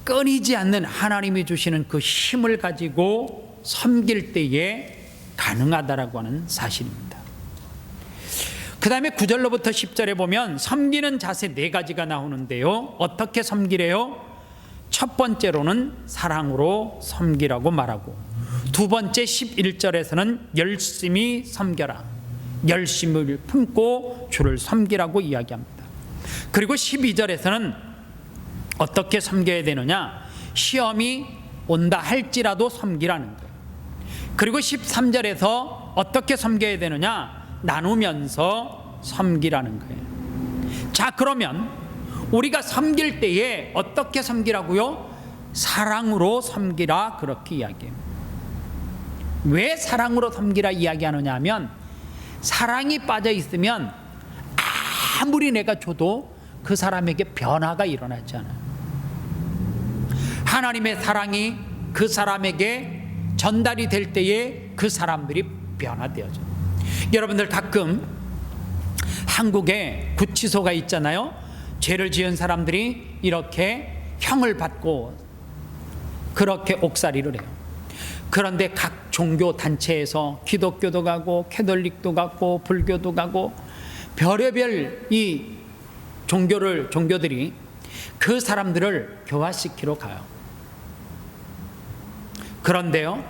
끊이지 않는 하나님이 주시는 그 힘을 가지고 섬길 때에 가능하다라고 하는 사실입니다. 그 다음에 9절로부터 10절에 보면 섬기는 자세 4가지가 나오는데요. 어떻게 섬기래요? 첫 번째로는 사랑으로 섬기라고 말하고, 두 번째 11절에서는 열심히 섬겨라, 열심을 품고 주를 섬기라고 이야기합니다. 그리고 12절에서는 어떻게 섬겨야 되느냐? 시험이 온다 할지라도 섬기라는 거예요. 그리고 13절에서 어떻게 섬겨야 되느냐? 나누면서 섬기라는 거예요. 자, 그러면 우리가 섬길 때에 어떻게 섬기라고요? 사랑으로 섬기라, 그렇게 이야기해요. 왜 사랑으로 섬기라 이야기하느냐 하면, 사랑이 빠져 있으면 아무리 내가 줘도 그 사람에게 변화가 일어나지 않아요. 하나님의 사랑이 그 사람에게 전달이 될 때에 그 사람들이 변화되어져요. 여러분들 가끔 한국에 구치소가 있잖아요. 죄를 지은 사람들이 이렇게 형을 받고 그렇게 옥살이를 해요. 그런데 각 종교 단체에서 기독교도 가고 캐톨릭도 가고 불교도 가고 별의별 이 종교들이 그 사람들을 교화시키러 가요. 그런데요,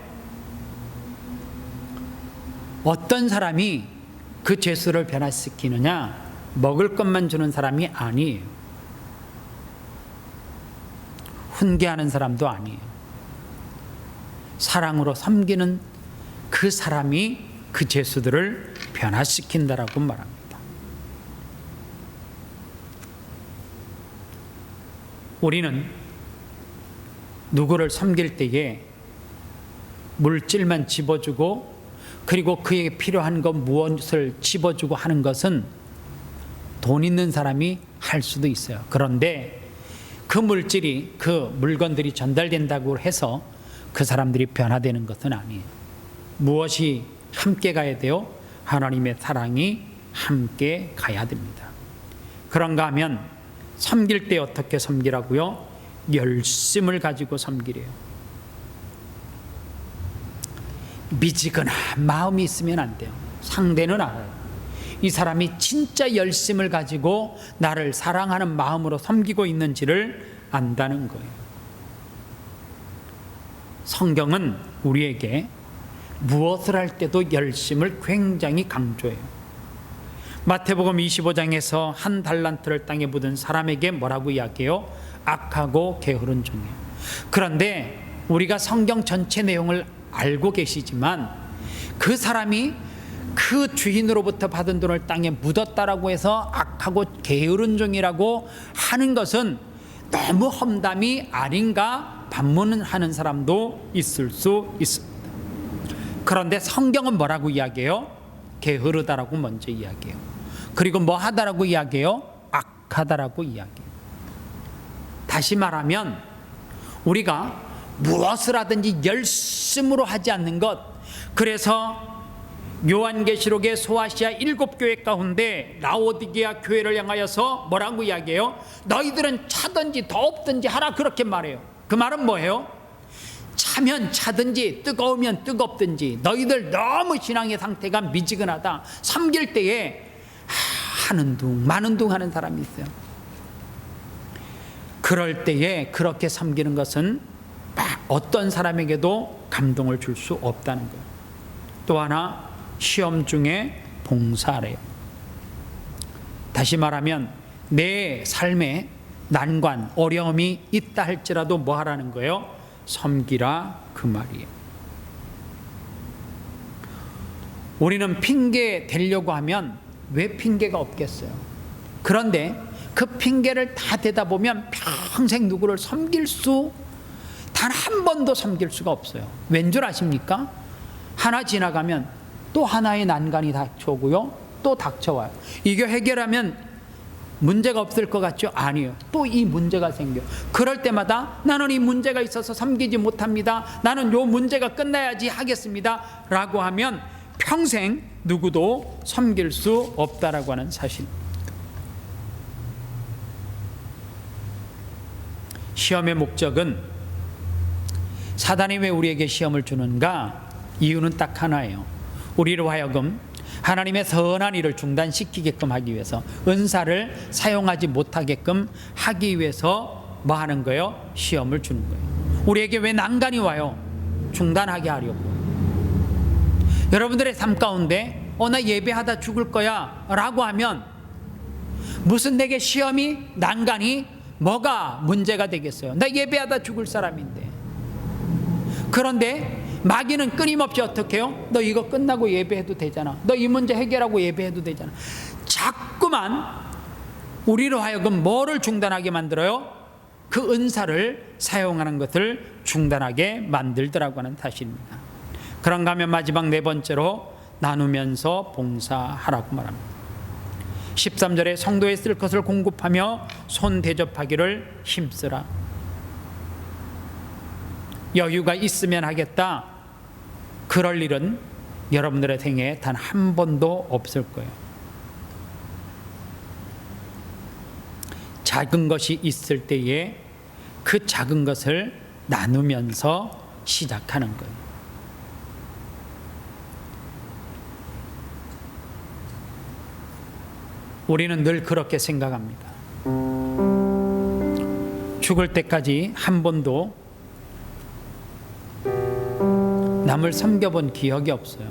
어떤 사람이 그 죄수를 변화시키느냐? 먹을 것만 주는 사람이 아니에요. 훈계하는 사람도 아니에요. 사랑으로 섬기는 그 사람이 그 죄수들을 변화시킨다라고 말합니다. 우리는 누구를 섬길 때에 물질만 집어주고, 그리고 그에게 필요한 것 무엇을 집어주고 하는 것은 돈 있는 사람이 할 수도 있어요. 그런데 그 물질이, 그 물건들이 전달된다고 해서 그 사람들이 변화되는 것은 아니에요. 무엇이 함께 가야 돼요? 하나님의 사랑이 함께 가야 됩니다. 그런가 하면 섬길 때 어떻게 섬기라고요? 열심을 가지고 섬기래요. 미지근한 마음이 있으면 안 돼요. 상대는 알아요. 이 사람이 진짜 열심을 가지고 나를 사랑하는 마음으로 섬기고 있는지를 안다는 거예요. 성경은 우리에게 무엇을 할 때도 열심을 굉장히 강조해요. 마태복음 25장에서 한 달란트를 땅에 묻은 사람에게 뭐라고 이야기해요? 악하고 게으른 종이에요. 그런데 우리가 성경 전체 내용을 알고 계시지만 그 사람이 그 주인으로부터 받은 돈을 땅에 묻었다라고 해서 악하고 게으른 종이라고 하는 것은 너무 험담이 아닌가 반문하는 사람도 있을 수 있습니다. 그런데 성경은 뭐라고 이야기해요? 게으르다라고 먼저 이야기해요. 그리고 뭐 하다라고 이야기해요? 악하다라고 이야기해요. 다시 말하면 우리가 무엇을 하든지 열심으로 하지 않는 것. 그래서 요한계시록의 소아시아 7교회 가운데 라오디게아 교회를 향하여서 뭐라고 이야기해요? 너희들은 차든지 덥든지 하라, 그렇게 말해요. 그 말은 뭐예요? 차면 차든지 뜨거우면 뜨겁든지 너희들 너무 신앙의 상태가 미지근하다. 섬길 때에 하는 둥 마는 둥 하는 사람이 있어요. 그럴 때에 그렇게 섬기는 것은 어떤 사람에게도 감동을 줄 수 없다는 거예요. 또 하나, 시험 중에 봉사래요. 다시 말하면 내 삶에 난관, 어려움이 있다 할지라도 뭐 하라는 거예요? 섬기라, 그 말이에요. 우리는 핑계 대려고 하면 왜 핑계가 없겠어요? 그런데 그 핑계를 다 대다 보면 평생 누구를 섬길 수, 단 한 번도 섬길 수가 없어요. 왠 줄 아십니까? 하나 지나가면 또 하나의 난간이 닥쳐오고요, 또 닥쳐와요. 이거 해결하면 문제가 없을 것 같죠? 아니에요. 또 이 문제가 생겨. 그럴 때마다 나는 이 문제가 있어서 섬기지 못합니다. 나는 요 문제가 끝나야지 하겠습니다. 라고 하면 평생 누구도 섬길 수 없다라고 하는 사실. 시험의 목적은, 사단이 왜 우리에게 시험을 주는가? 이유는 딱 하나예요. 우리로 하여금 하나님의 선한 일을 중단시키게끔 하기 위해서, 은사를 사용하지 못하게끔 하기 위해서 뭐 하는 거예요? 시험을 주는 거예요. 우리에게 왜 난간이 와요? 중단하게 하려고. 여러분들의 삶 가운데 나 예배하다 죽을 거야 라고 하면 무슨 내게 시험이, 난간이 뭐가 문제가 되겠어요? 나 예배하다 죽을 사람인데. 그런데 마귀는 끊임없이 어떻게 해요? 너 이거 끝나고 예배해도 되잖아. 너 이 문제 해결하고 예배해도 되잖아. 자꾸만 우리로 하여금 뭐를 중단하게 만들어요? 그 은사를 사용하는 것을 중단하게 만들더라고 하는 사실입니다. 그런가 하면 마지막 네 번째로, 나누면서 봉사하라고 말합니다. 13절에 성도에 쓸 것을 공급하며 손 대접하기를 힘쓰라. 여유가 있으면 하겠다, 그럴 일은 여러분들의 생애에 단 한 번도 없을 거예요. 작은 것이 있을 때에 그 작은 것을 나누면서 시작하는 거예요. 우리는 늘 그렇게 생각합니다. 죽을 때까지 한 번도 남을 섬겨본 기억이 없어요.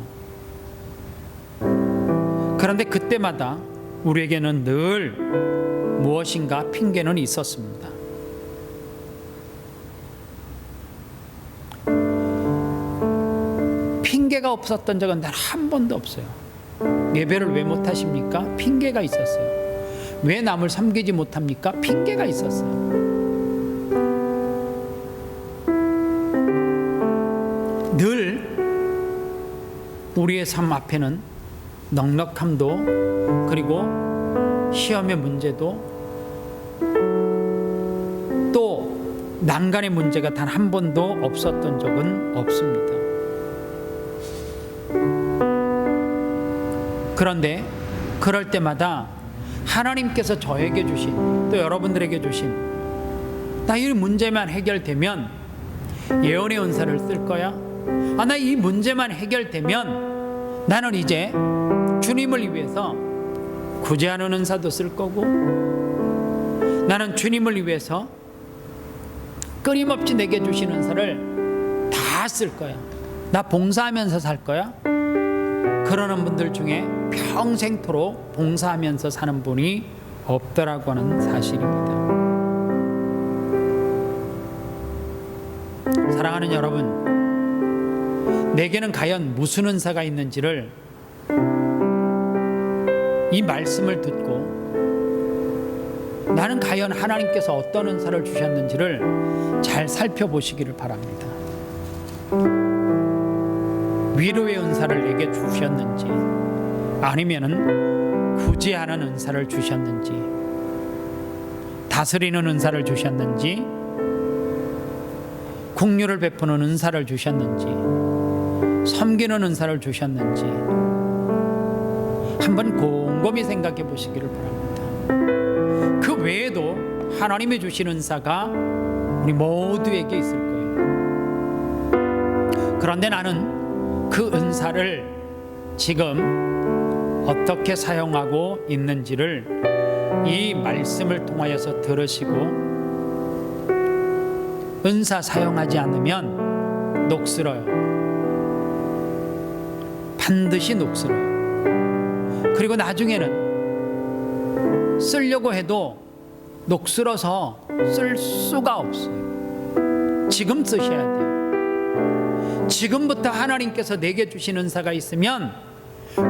그런데 그때마다 우리에게는 늘 무엇인가 핑계는 있었습니다. 핑계가 없었던 적은 단 한 번도 없어요. 예배를 왜 못하십니까? 핑계가 있었어요. 왜 남을 섬기지 못합니까? 핑계가 있었어요. 늘 우리의 삶 앞에는 넉넉함도, 그리고 시험의 문제도, 또 난간의 문제가 단 한 번도 없었던 적은 없습니다. 그런데 그럴 때마다 하나님께서 저에게 주신, 또 여러분들에게 주신, 나 이 문제만 해결되면 예언의 은사를 쓸 거야. 나 이 문제만 해결되면 나는 이제 주님을 위해서 구제하는 은사도 쓸 거고, 나는 주님을 위해서 끊임없이 내게 주신 은사를 다 쓸 거야. 나 봉사하면서 살 거야. 그러는 분들 중에 평생토록 봉사하면서 사는 분이 없더라고 하는 사실입니다. 사랑하는 여러분, 내게는 과연 무슨 은사가 있는지를, 이 말씀을 듣고 나는 과연 하나님께서 어떤 은사를 주셨는지를 잘 살펴보시기를 바랍니다. 위로의 은사를 내게 주셨는지, 아니면은 구제하는 은사를 주셨는지, 다스리는 은사를 주셨는지, 긍휼을 베푸는 은사를 주셨는지, 섬기는 은사를 주셨는지 한번 곰곰이 생각해 보시기를 바랍니다. 그 외에도 하나님이 주신 은사가 우리 모두에게 있을 거예요. 그런데 나는 그 은사를 지금 어떻게 사용하고 있는지를 이 말씀을 통하여서 들으시고, 은사 사용하지 않으면 녹슬어요. 반드시 녹슬어요. 그리고 나중에는 쓰려고 해도 녹슬어서 쓸 수가 없어요. 지금 쓰셔야 돼요. 지금부터 하나님께서 내게 주신 은사가 있으면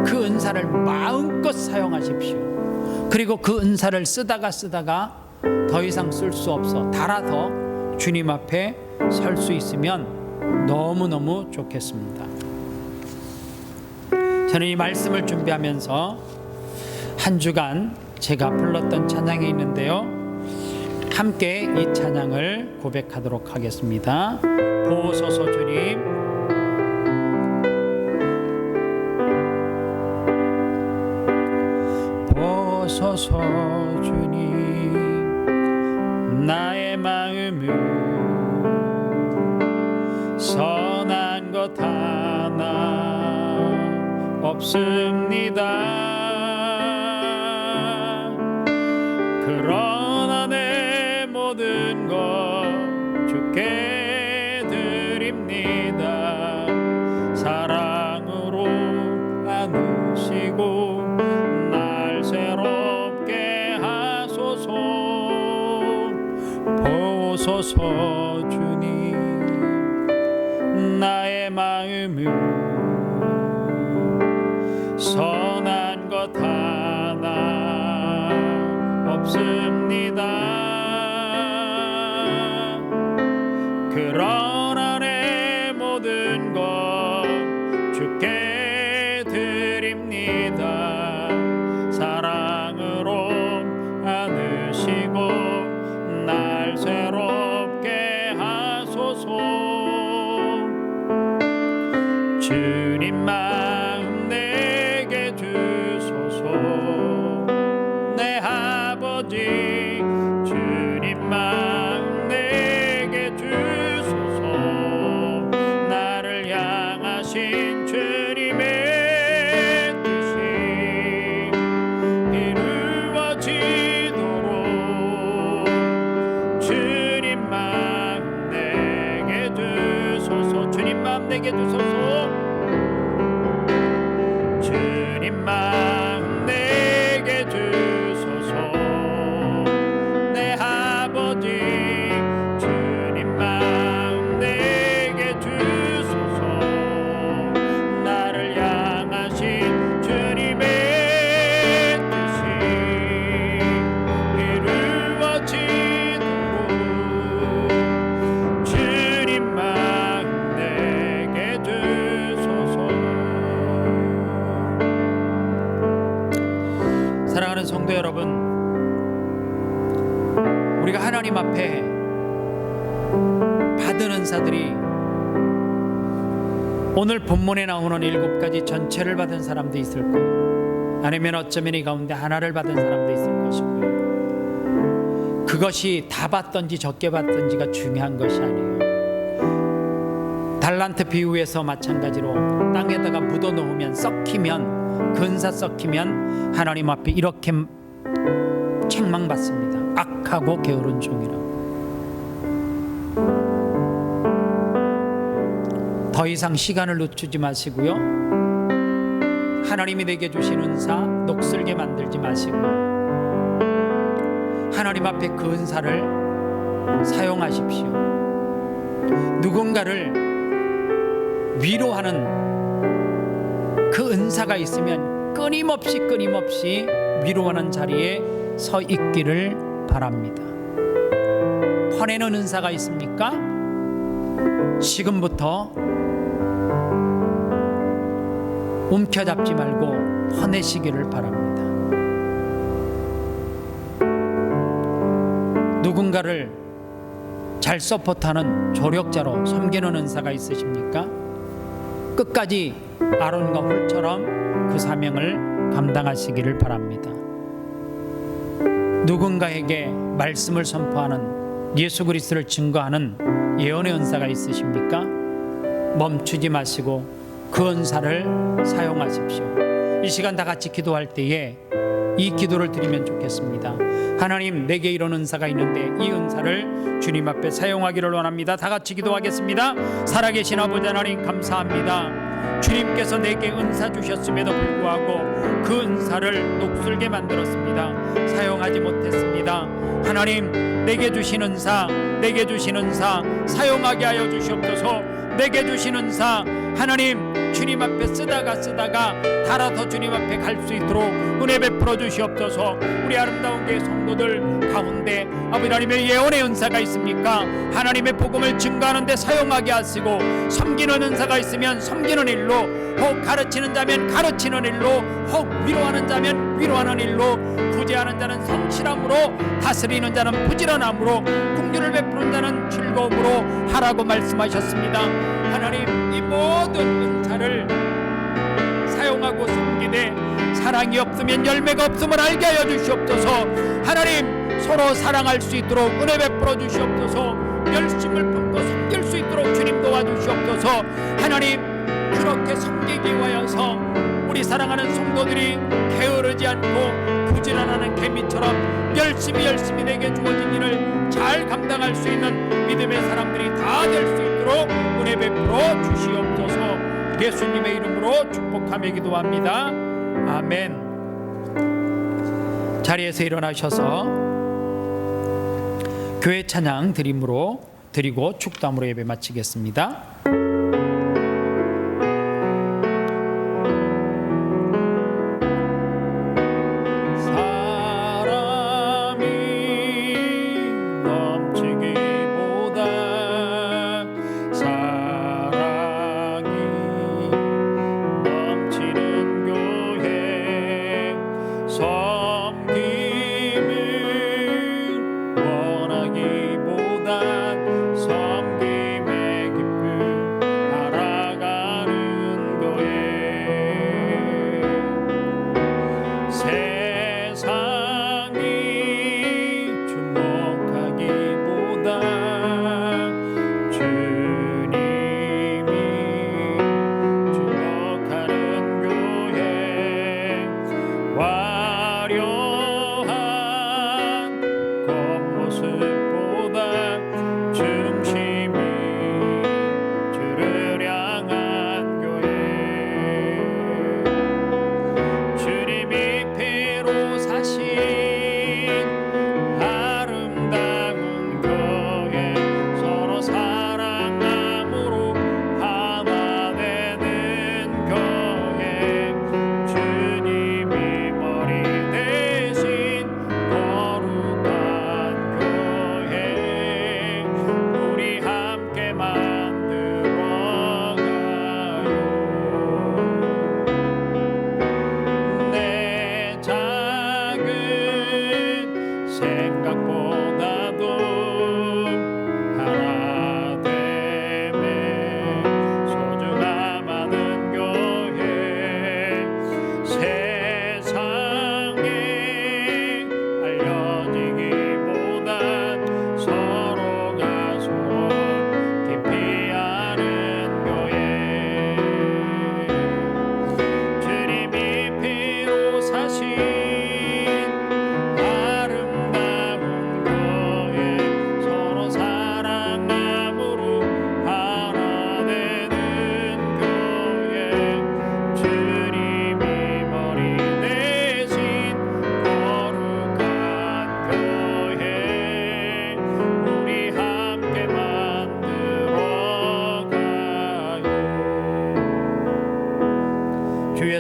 그 은사를 마음껏 사용하십시오. 그리고 그 은사를 쓰다가 더 이상 쓸 수 없어 달아서 주님 앞에 설 수 있으면 너무너무 좋겠습니다. 저는 이 말씀을 준비하면서 한 주간 제가 불렀던 찬양이 있는데요, 함께 이 찬양을 고백하도록 하겠습니다. 보소서 주님, 보소서 주님, 나의 마음은 선한 것 하나 없습니다. 그러나 내 모든 것 주께 드립니다. 사랑으로 안으시고 날 새롭게 하소서. 보소서 주님, 나의 마음은 선한 것 하나 없습니다. 그러나 내 모든 것 주께 드립니다. 사랑으로 안으시고 날 새롭게 하소서. 주님 마음 내게 주소서. 내 아버지 주님 마음 내게 주소서. 나를 향하신 주님의 뜻이 이루어지도록 주님 마음 내게 주소서. 주님 마음 내게 주소서. 주님 마음 내게 주소서. 내 아버지 주님 마음 내게 주소서. 나를 향하신 주님의 뜻이 이루어지도록 주님 마음 내게 주소서. 사랑하는 성도 여러분, 우리가 하나님 앞에 받은 은사들이 오늘 본문에 나오는 7가지 전체를 받은 사람도 있을 거예요. 아니면 어쩌면 이 가운데 하나를 받은 사람도 있을 것이고요. 그것이 다 받든지 적게 받든지가 중요한 것이 아니에요. 달란트 비유에서 마찬가지로 땅에다가 묻어 놓으면 썩히면, 그 은사 썩히면 하나님 앞에 이렇게 책망받습니다. 악하고 게으른 종이라. 더 이상 시간을 늦추지 마시고요, 하나님이 내게 주신 은사 녹슬게 만들지 마시고 하나님 앞에 그 은사를 사용하십시오. 누군가를 위로하는 그 은사가 있으면 끊임없이 위로하는 자리에 서 있기를 바랍니다. 퍼내는 은사가 있습니까? 지금부터 움켜잡지 말고 퍼내시기를 바랍니다. 누군가를 잘 서포트하는 조력자로 섬기는 은사가 있으십니까? 끝까지 아론과 훌처럼 그 사명을 감당하시기를 바랍니다. 누군가에게 말씀을 선포하는, 예수 그리스도를 증거하는 예언의 은사가 있으십니까? 멈추지 마시고 그 은사를 사용하십시오. 이 시간 다 같이 기도할 때에 이 기도를 드리면 좋겠습니다. 하나님, 내게 이런 은사가 있는데 이 은사를 주님 앞에 사용하기를 원합니다. 다 같이 기도하겠습니다. 살아계신 아버지 하나님, 감사합니다. 주님께서 내게 은사 주셨음에도 불구하고 그 은사를 녹슬게 만들었습니다. 사용하지 못했습니다. 하나님, 내게 주신 은사 사용하게 하여 주시옵소서. 내게 주신 은사 하나님, 주님 앞에 쓰다가 달아서 주님 앞에 갈 수 있도록 은혜 베풀어 주시옵소서. 우리 아름다운 교회 성도들 가운데 아버지 하나님의 예언의 은사가 있습니까? 하나님의 복음을 증거하는 데 사용하게 하시고, 섬기는 은사가 있으면 섬기는 일로, 혹 가르치는 자면 가르치는 일로, 혹 위로하는 자면 위로하는 일로, 구제하는 자는 성실함으로, 다스리는 자는 부지런함으로, 긍휼을 베푸는 자는 즐거움으로 하라고 말씀하셨습니다. 하나님, 이 모든 은사를 사용하고 섬기되 사랑이 없으면 열매가 없음을 알게 하여 주시옵소서. 하나님, 서로 사랑할 수 있도록 은혜 베풀어 주시옵소서. 열심을 품고 섬길 수 있도록 주님 도와주시옵소서. 하나님, 그렇게 섬기기 위하여서 우리 사랑하는 성도들이 게으르지 않고 부지런하는 개미처럼 열심히 내게 주어진 일을 잘 감당할 수 있는 믿음의 사람들이 다 될 수 있도록 은혜 베풀어 주시옵소서. 예수님의 이름으로 축복하며 기도합니다. 아멘. 자리에서 일어나셔서 교회 찬양 드리고 축도함으로 예배 마치겠습니다.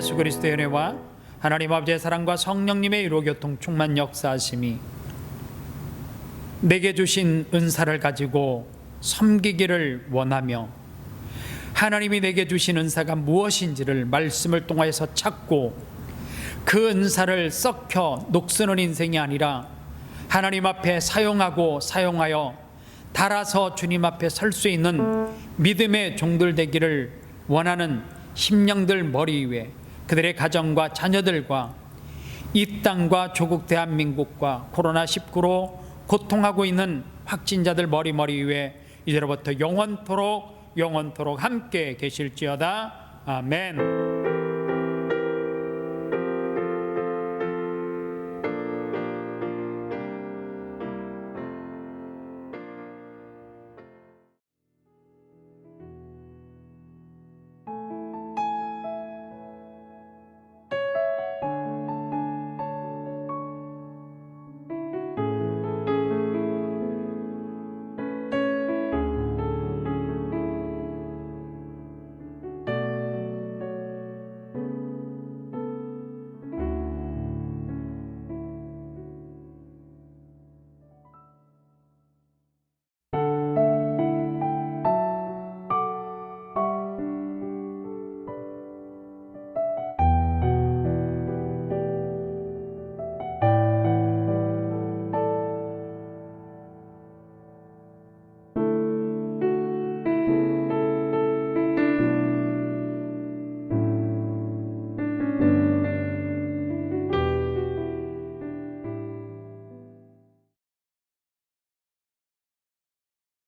예수 그리스도의 은혜와 하나님 아버지의 사랑과 성령님의 위로교통 충만 역사하심이 내게 주신 은사를 가지고 섬기기를 원하며 하나님이 내게 주신 은사가 무엇인지를 말씀을 통하여서 찾고 그 은사를 썩혀 녹쓰는 인생이 아니라 하나님 앞에 사용하여 달아서 주님 앞에 설 수 있는 믿음의 종들 되기를 원하는 심령들 머리 위에 그들의 가정과 자녀들과 이 땅과 조국 대한민국과 코로나19로 고통하고 있는 확진자들 머리 위에 이제로부터 영원토록 함께 계실지어다. 아멘.